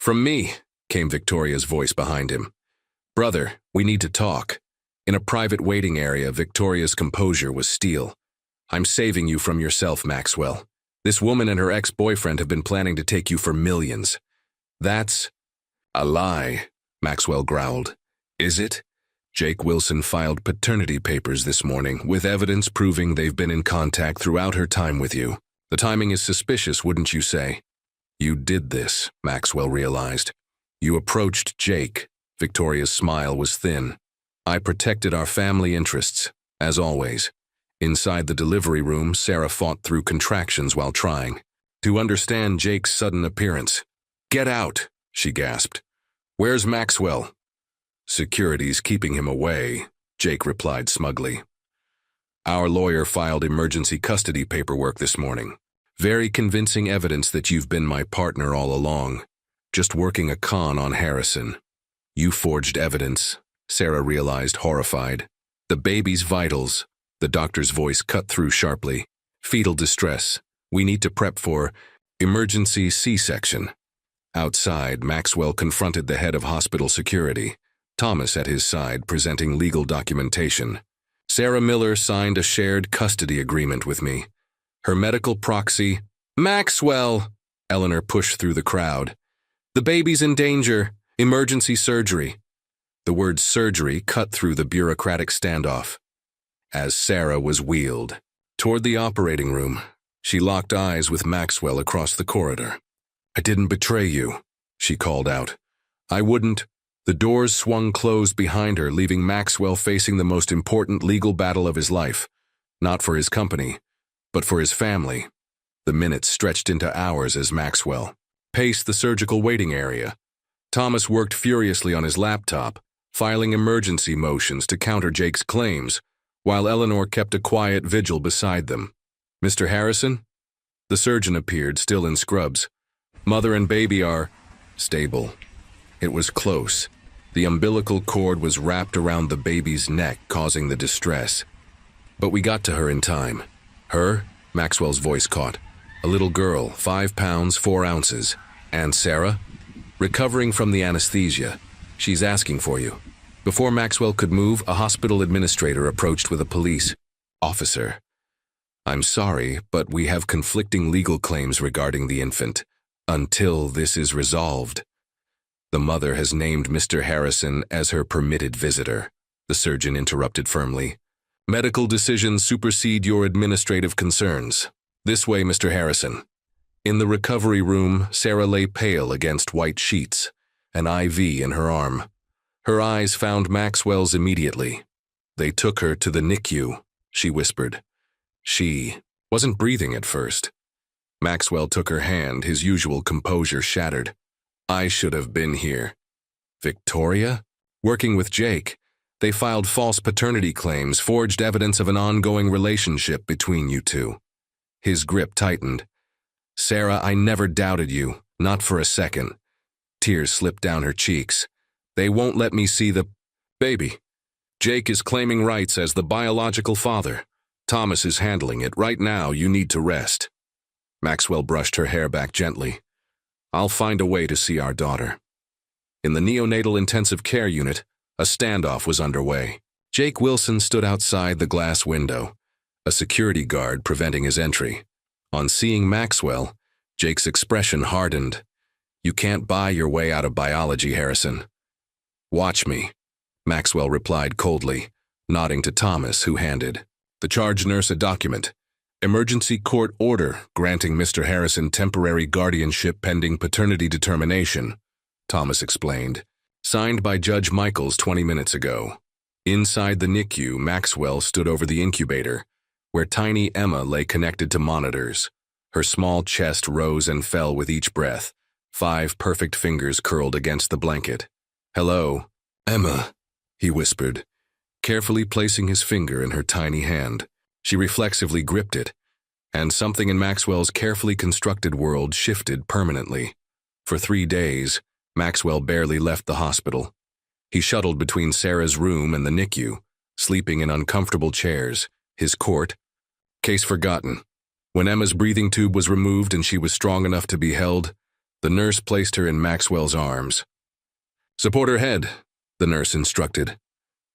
From me, came Victoria's voice behind him. Brother, we need to talk. In a private waiting area, Victoria's composure was steel. I'm saving you from yourself, Maxwell. This woman and her ex-boyfriend have been planning to take you for millions. That's a lie, Maxwell growled. Is it? Jake Wilson filed paternity papers this morning, with evidence proving they've been in contact throughout her time with you. The timing is suspicious, wouldn't you say? You did this, Maxwell realized. You approached Jake. Victoria's smile was thin. I protected our family interests, as always. Inside the delivery room, Sarah fought through contractions while trying to understand Jake's sudden appearance. Get out, she gasped. Where's Maxwell? Security's keeping him away, Jake replied smugly. Our lawyer filed emergency custody paperwork this morning. Very convincing evidence that you've been my partner all along, just working a con on Harrison. You forged evidence, Sarah realized, horrified. The baby's vitals, the doctor's voice cut through sharply. Fetal distress. We need to prep for emergency C-section. Outside, Maxwell confronted the head of hospital security, Thomas at his side presenting legal documentation. Sarah Miller signed a shared custody agreement with me. Her medical proxy, Maxwell! Eleanor pushed through the crowd. The baby's in danger. Emergency surgery. The word surgery cut through the bureaucratic standoff. As Sarah was wheeled toward the operating room, she locked eyes with Maxwell across the corridor. I didn't betray you, she called out. I wouldn't. The doors swung closed behind her, leaving Maxwell facing the most important legal battle of his life. Not for his company, but for his family. The minutes stretched into hours as Maxwell paced the surgical waiting area. Thomas worked furiously on his laptop, filing emergency motions to counter Jake's claims, while Eleanor kept a quiet vigil beside them. Mr. Harrison? The surgeon appeared, still in scrubs. Mother and baby are stable. It was close. The umbilical cord was wrapped around the baby's neck, causing the distress. But we got to her in time. Her? Maxwell's voice caught. A little girl, 5 pounds, 4 ounces. And Sarah? Recovering from the anesthesia. She's asking for you. Before Maxwell could move, a hospital administrator approached with a police officer. I'm sorry, but we have conflicting legal claims regarding the infant. Until this is resolved. The mother has named Mr. Harrison as her permitted visitor, the surgeon interrupted firmly. Medical decisions supersede your administrative concerns. This way, Mr. Harrison. In the recovery room, Sarah lay pale against white sheets, an IV in her arm. Her eyes found Maxwell's immediately. They took her to the NICU, she whispered. She wasn't breathing at first. Maxwell took her hand, his usual composure shattered. I should have been here. Victoria? Working with Jake, they filed false paternity claims, forged evidence of an ongoing relationship between you two. His grip tightened. Sarah, I never doubted you, not for a second. Tears slipped down her cheeks. They won't let me see the baby. Jake is claiming rights as the biological father. Thomas is handling it. Right now, you need to rest. Maxwell brushed her hair back gently. I'll find a way to see our daughter. In the neonatal intensive care unit, a standoff was underway. Jake Wilson stood outside the glass window, a security guard preventing his entry. On seeing Maxwell, Jake's expression hardened. You can't buy your way out of biology, Harrison. Watch me, Maxwell replied coldly, nodding to Thomas, who handed the charge nurse a document. Emergency court order granting Mr. Harrison temporary guardianship pending paternity determination, Thomas explained. Signed by Judge Michaels 20 minutes ago. Inside the NICU, Maxwell stood over the incubator, where tiny Emma lay connected to monitors. Her small chest rose and fell with each breath. 5 perfect fingers curled against the blanket. Hello, Emma, he whispered, carefully placing his finger in her tiny hand. She reflexively gripped it, and something in Maxwell's carefully constructed world shifted permanently. For 3 days, Maxwell barely left the hospital. He shuttled between Sarah's room and the NICU, sleeping in uncomfortable chairs, his court. Case forgotten. When Emma's breathing tube was removed and she was strong enough to be held, the nurse placed her in Maxwell's arms. Support her head, the nurse instructed.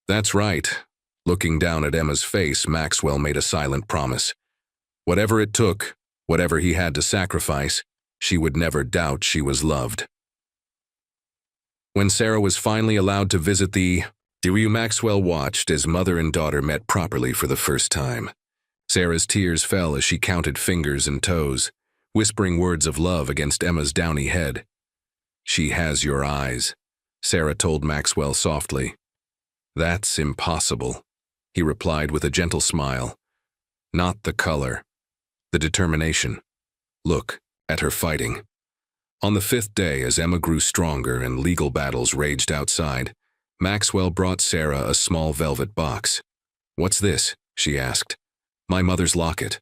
That's right. Looking down at Emma's face, Maxwell made a silent promise. Whatever it took, whatever he had to sacrifice, she would never doubt she was loved. When Sarah was finally allowed to visit the NICU, Maxwell watched as mother and daughter met properly for the first time. Sarah's tears fell as she counted fingers and toes, whispering words of love against Emma's downy head. She has your eyes, Sarah told Maxwell softly. That's impossible, he replied with a gentle smile. Not the color, the determination. Look at her fighting. On the 5th day, as Emma grew stronger and legal battles raged outside, Maxwell brought Sarah a small velvet box. What's this? She asked. My mother's locket.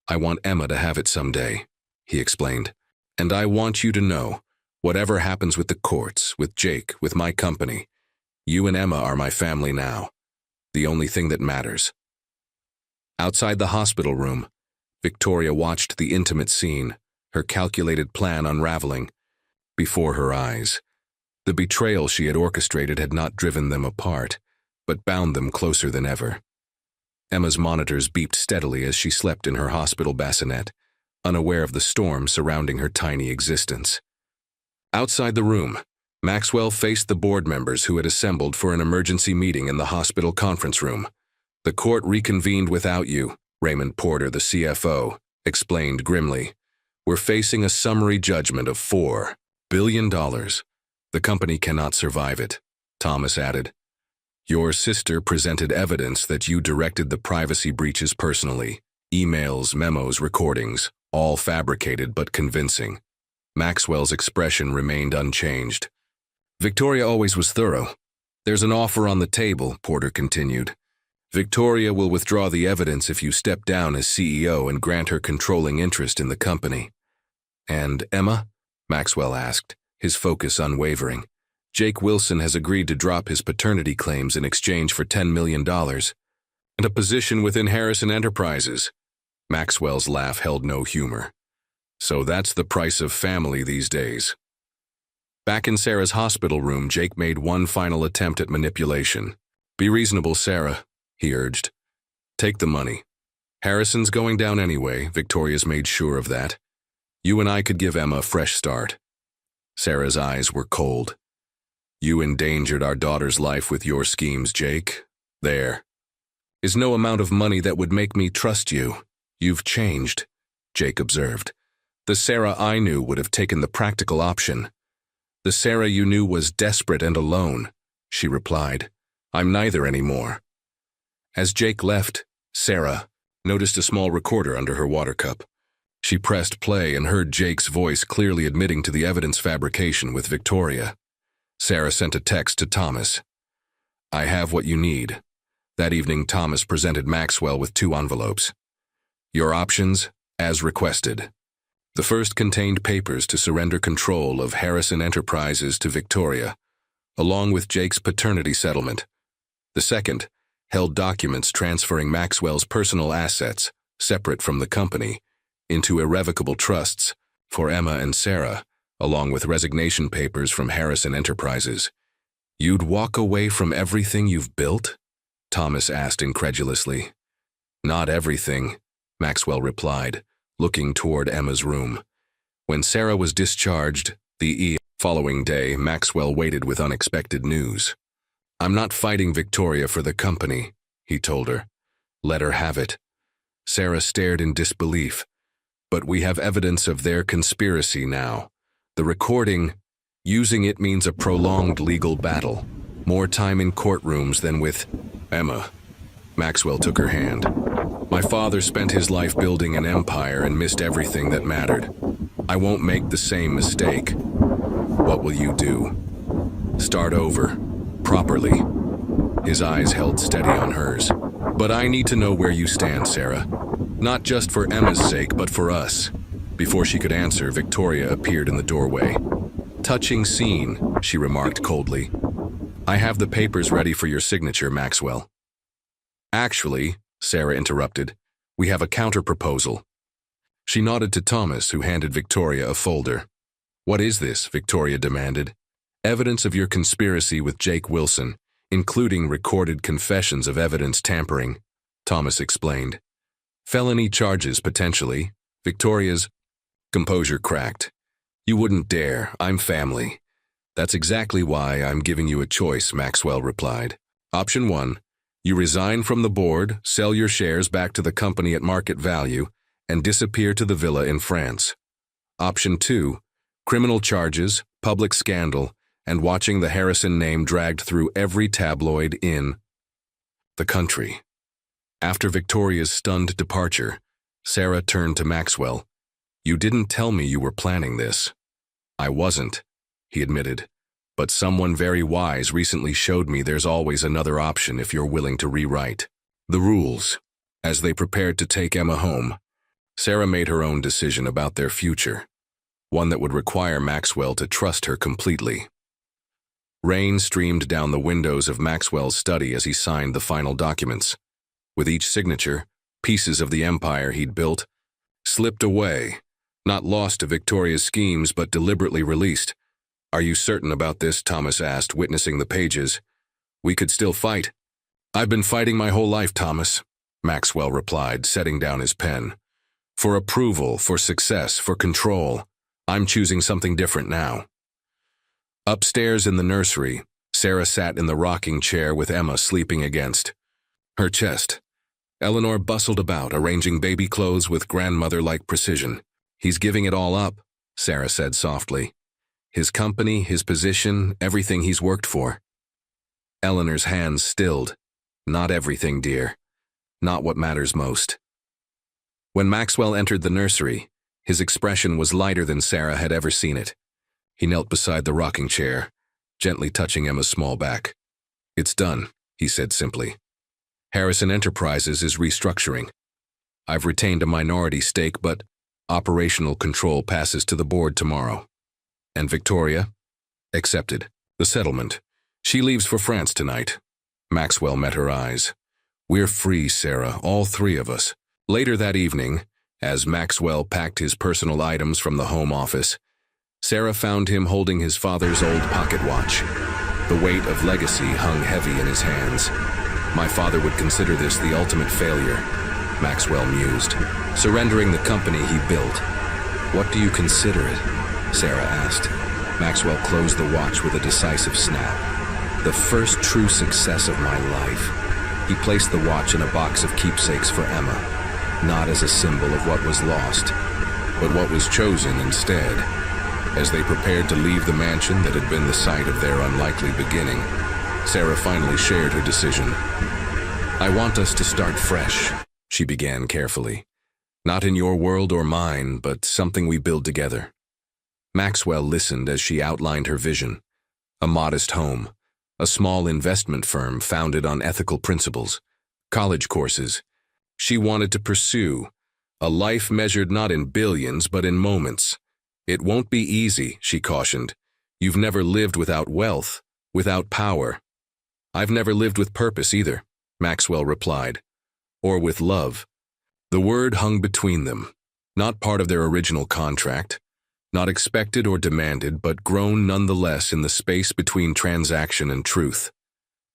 I want Emma to have it someday, he explained. And I want you to know, whatever happens with the courts, with Jake, with my company, you and Emma are my family now. The only thing that matters. Outside the hospital room, Victoria watched the intimate scene, her calculated plan unraveling before her eyes. The betrayal she had orchestrated had not driven them apart, but bound them closer than ever. Emma's monitors beeped steadily as she slept in her hospital bassinet, unaware of the storm surrounding her tiny existence. Outside the room, Maxwell faced the board members who had assembled for an emergency meeting in the hospital conference room. "The court reconvened without you," Raymond Porter, the CFO, explained grimly. "We're facing a summary judgment of $4 billion. The company cannot survive it," Thomas added. "Your sister presented evidence that you directed the privacy breaches personally. Emails, memos, recordings, all fabricated but convincing." Maxwell's expression remained unchanged. "Victoria always was thorough. There's an offer on the table," Porter continued. "Victoria will withdraw the evidence if you step down as CEO and grant her controlling interest in the company." "And Emma?" Maxwell asked, his focus unwavering. "Jake Wilson has agreed to drop his paternity claims in exchange for $10 million and a position within Harrison Enterprises." Maxwell's laugh held no humor. "So that's the price of family these days." Back in Sarah's hospital room, Jake made one final attempt at manipulation. "Be reasonable, Sarah," he urged. "Take the money. Harrison's going down anyway. Victoria's made sure of that. You and I could give Emma a fresh start." Sarah's eyes were cold. "You endangered our daughter's life with your schemes, Jake. There is no amount of money that would make me trust you. You've changed," Jake observed. "The Sarah I knew would have taken the practical option." "The Sarah you knew was desperate and alone," she replied. "I'm neither anymore." As Jake left, Sarah noticed a small recorder under her water cup. She pressed play and heard Jake's voice clearly admitting to the evidence fabrication with Victoria. Sarah sent a text to Thomas. "I have what you need." That evening, Thomas presented Maxwell with 2 envelopes. "Your options, as requested." The first contained papers to surrender control of Harrison Enterprises to Victoria, along with Jake's paternity settlement. The second held documents transferring Maxwell's personal assets, separate from the company, into irrevocable trusts for Emma and Sarah, along with resignation papers from Harrison Enterprises. "You'd walk away from everything you've built?" Thomas asked incredulously. "Not everything," Maxwell replied, looking toward Emma's room. When Sarah was discharged, the following day, Maxwell waited with unexpected news. "I'm not fighting Victoria for the company," he told her. "Let her have it." Sarah stared in disbelief. "But we have evidence of their conspiracy now. The recording, using it means a prolonged legal battle. More time in courtrooms than with Emma." Maxwell took her hand. "My father spent his life building an empire and missed everything that mattered. I won't make the same mistake." "What will you do?" "Start over. Properly." His eyes held steady on hers. "But I need to know where you stand, Sarah. Not just for Emma's sake, but for us." Before she could answer, Victoria appeared in the doorway. "Touching scene," she remarked coldly. "I have the papers ready for your signature, Maxwell." "Actually," Sarah interrupted, "we have a counter-proposal." She nodded to Thomas, who handed Victoria a folder. "What is this?" Victoria demanded. "Evidence of your conspiracy with Jake Wilson, including recorded confessions of evidence tampering," Thomas explained. "Felony charges, potentially." Victoria's composure cracked. "You wouldn't dare. I'm family." "That's exactly why I'm giving you a choice," Maxwell replied. "Option 1, you resign from the board, sell your shares back to the company at market value, and disappear to the villa in France. Option 2, criminal charges, public scandal, and watching the Harrison name dragged through every tabloid in the country." After Victoria's stunned departure, Sarah turned to Maxwell. "You didn't tell me you were planning this." "I wasn't," he admitted. "But someone very wise recently showed me there's always another option if you're willing to rewrite the rules." As they prepared to take Emma home, Sarah made her own decision about their future, one that would require Maxwell to trust her completely. Rain streamed down the windows of Maxwell's study as he signed the final documents. With each signature, pieces of the empire he'd built slipped away, not lost to Victoria's schemes but deliberately released. "Are you certain about this?" Thomas asked, witnessing the pages. "We could still fight." "I've been fighting my whole life, Thomas," Maxwell replied, setting down his pen. For approval, for success, for control. I'm choosing something different now. Upstairs in the nursery, Sarah sat in the rocking chair with Emma sleeping against her chest. Eleanor bustled about, arranging baby clothes with grandmother-like precision. He's giving it all up, Sarah said softly. His company, his position, everything he's worked for. Eleanor's hands stilled. Not everything, dear. Not what matters most. When Maxwell entered the nursery, his expression was lighter than Sarah had ever seen it. He knelt beside the rocking chair, gently touching Emma's small back. It's done, he said simply. Harrison Enterprises is restructuring. I've retained a minority stake, but operational control passes to the board tomorrow. And Victoria? Accepted. The settlement. She leaves for France tonight. Maxwell met her eyes. We're free, Sarah, all three of us. Later that evening, as Maxwell packed his personal items from the home office, Sarah found him holding his father's old pocket watch. The weight of legacy hung heavy in his hands. My father would consider this the ultimate failure, Maxwell mused, surrendering the company he built. What do you consider it? Sarah asked. Maxwell closed the watch with a decisive snap. The first true success of my life. He placed the watch in a box of keepsakes for Emma, not as a symbol of what was lost, but what was chosen instead. As they prepared to leave the mansion that had been the site of their unlikely beginning, Sarah finally shared her decision. I want us to start fresh, she began carefully. Not in your world or mine, but something we build together. Maxwell listened as she outlined her vision. A modest home, a small investment firm founded on ethical principles, college courses. She wanted to pursue a life measured not in billions, but in moments. It won't be easy, she cautioned. You've never lived without wealth, without power. I've never lived with purpose either, Maxwell replied. Or with love. The word hung between them, not part of their original contract, not expected or demanded, but grown nonetheless in the space between transaction and truth.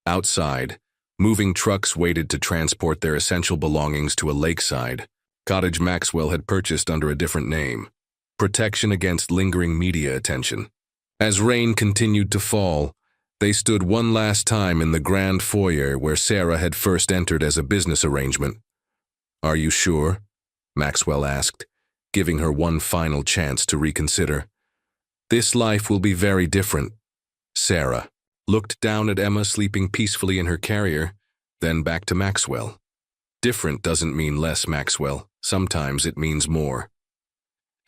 Outside, moving trucks waited to transport their essential belongings to a lakeside cottage Maxwell had purchased under a different name. Protection against lingering media attention. As rain continued to fall, they stood one last time in the grand foyer where Sarah had first entered as a business arrangement. Are you sure? Maxwell asked, giving her one final chance to reconsider. This life will be very different. Sarah looked down at Emma sleeping peacefully in her carrier, then back to Maxwell. Different doesn't mean less, Maxwell. Sometimes it means more.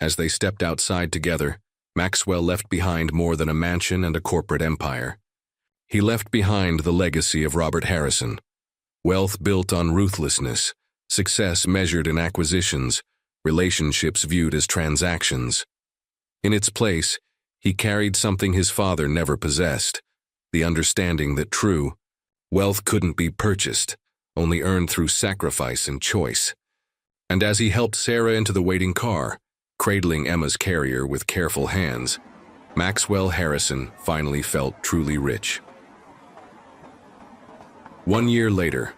As they stepped outside together, Maxwell left behind more than a mansion and a corporate empire. He left behind the legacy of Robert Harrison. Wealth built on ruthlessness, success measured in acquisitions, relationships viewed as transactions. In its place, he carried something his father never possessed, the understanding that true wealth couldn't be purchased, only earned through sacrifice and choice. And as he helped Sarah into the waiting car, cradling Emma's carrier with careful hands, Maxwell Harrison finally felt truly rich. 1 year later,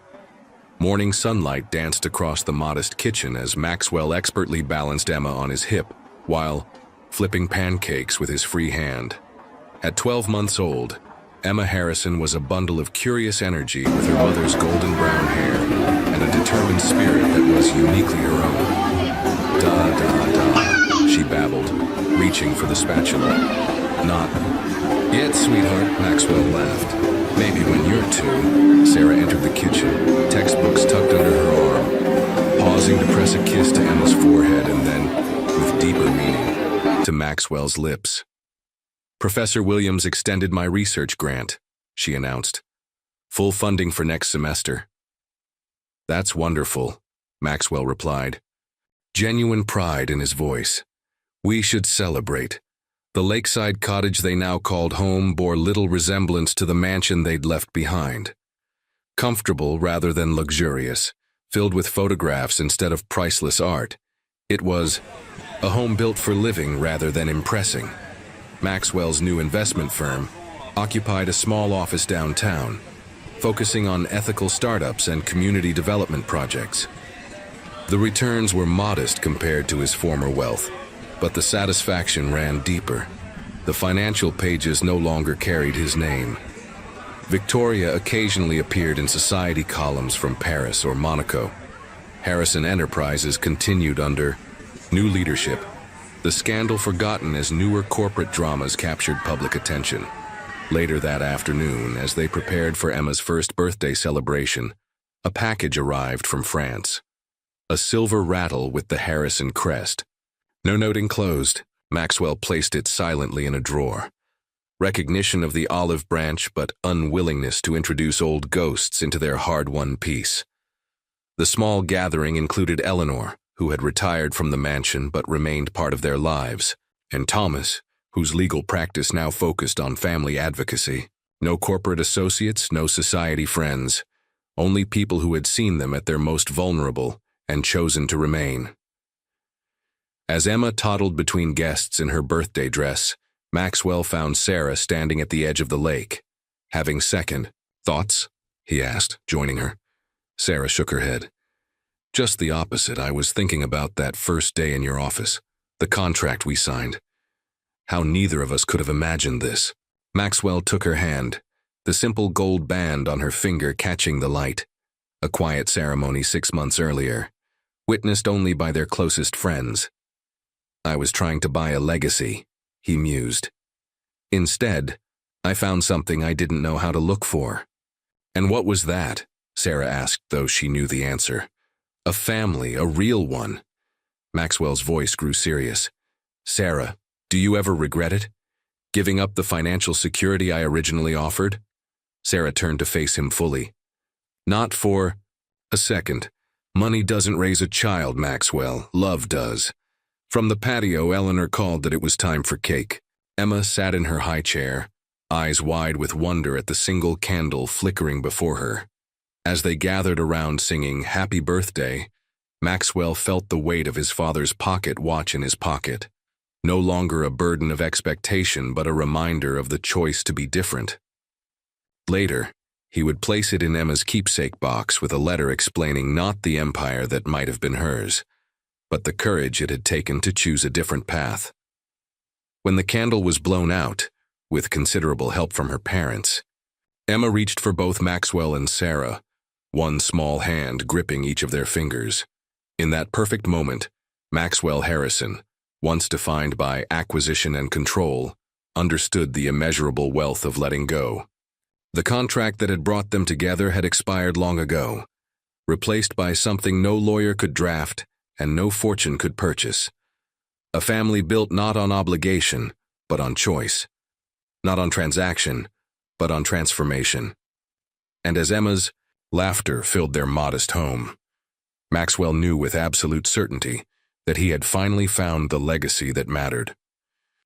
morning sunlight danced across the modest kitchen as Maxwell expertly balanced Emma on his hip while flipping pancakes with his free hand. At 12 months old, Emma Harrison was a bundle of curious energy with her mother's golden brown hair and a determined spirit that was uniquely her own. Da da da, she babbled, reaching for the spatula. Not yet, sweetheart, Maxwell laughed. Maybe when you're 2. Sarah entered the kitchen, textbooks tucked under her arm, pausing to press a kiss to Emma's forehead and then, with deeper meaning, to Maxwell's lips. Professor Williams extended my research grant, she announced. Full funding for next semester. That's wonderful, Maxwell replied, genuine pride in his voice. We should celebrate. The lakeside cottage they now called home bore little resemblance to the mansion they'd left behind. Comfortable rather than luxurious, filled with photographs instead of priceless art, it was a home built for living rather than impressing. Maxwell's new investment firm occupied a small office downtown, focusing on ethical startups and community development projects. The returns were modest compared to his former wealth, but the satisfaction ran deeper. The financial pages no longer carried his name. Victoria occasionally appeared in society columns from Paris or Monaco. Harrison Enterprises continued under new leadership, the scandal forgotten as newer corporate dramas captured public attention. Later that afternoon, as they prepared for Emma's first birthday celebration, a package arrived from France. A silver rattle with the Harrison crest. No note enclosed, Maxwell placed it silently in a drawer. Recognition of the olive branch, but unwillingness to introduce old ghosts into their hard-won peace. The small gathering included Eleanor, who had retired from the mansion but remained part of their lives, and Thomas, whose legal practice now focused on family advocacy. No corporate associates, no society friends, only people who had seen them at their most vulnerable and chosen to remain. As Emma toddled between guests in her birthday dress, Maxwell found Sarah standing at the edge of the lake. Having second thoughts, he asked, joining her. Sarah shook her head. Just the opposite. I was thinking about that first day in your office, the contract we signed. How neither of us could have imagined this. Maxwell took her hand, the simple gold band on her finger catching the light. A quiet ceremony 6 months earlier, witnessed only by their closest friends. I was trying to buy a legacy, he mused. Instead, I found something I didn't know how to look for. And what was that? Sarah asked, though she knew the answer. A family, a real one. Maxwell's voice grew serious. Sarah, do you ever regret it? Giving up the financial security I originally offered? Sarah turned to face him fully. Not for a second. Money doesn't raise a child, Maxwell. Love does. From the patio, Eleanor called that it was time for cake. Emma sat in her high chair, eyes wide with wonder at the single candle flickering before her. As they gathered around singing Happy Birthday, Maxwell felt the weight of his father's pocket watch in his pocket. No longer a burden of expectation, but a reminder of the choice to be different. Later, he would place it in Emma's keepsake box with a letter explaining not the empire that might have been hers, but the courage it had taken to choose a different path. When the candle was blown out, with considerable help from her parents, Emma reached for both Maxwell and Sarah, one small hand gripping each of their fingers. In that perfect moment, Maxwell Harrison, once defined by acquisition and control, understood the immeasurable wealth of letting go. The contract that had brought them together had expired long ago, replaced by something no lawyer could draft and no fortune could purchase. A family built not on obligation, but on choice. Not on transaction, but on transformation. And as Emma's laughter filled their modest home, Maxwell knew with absolute certainty that he had finally found the legacy that mattered.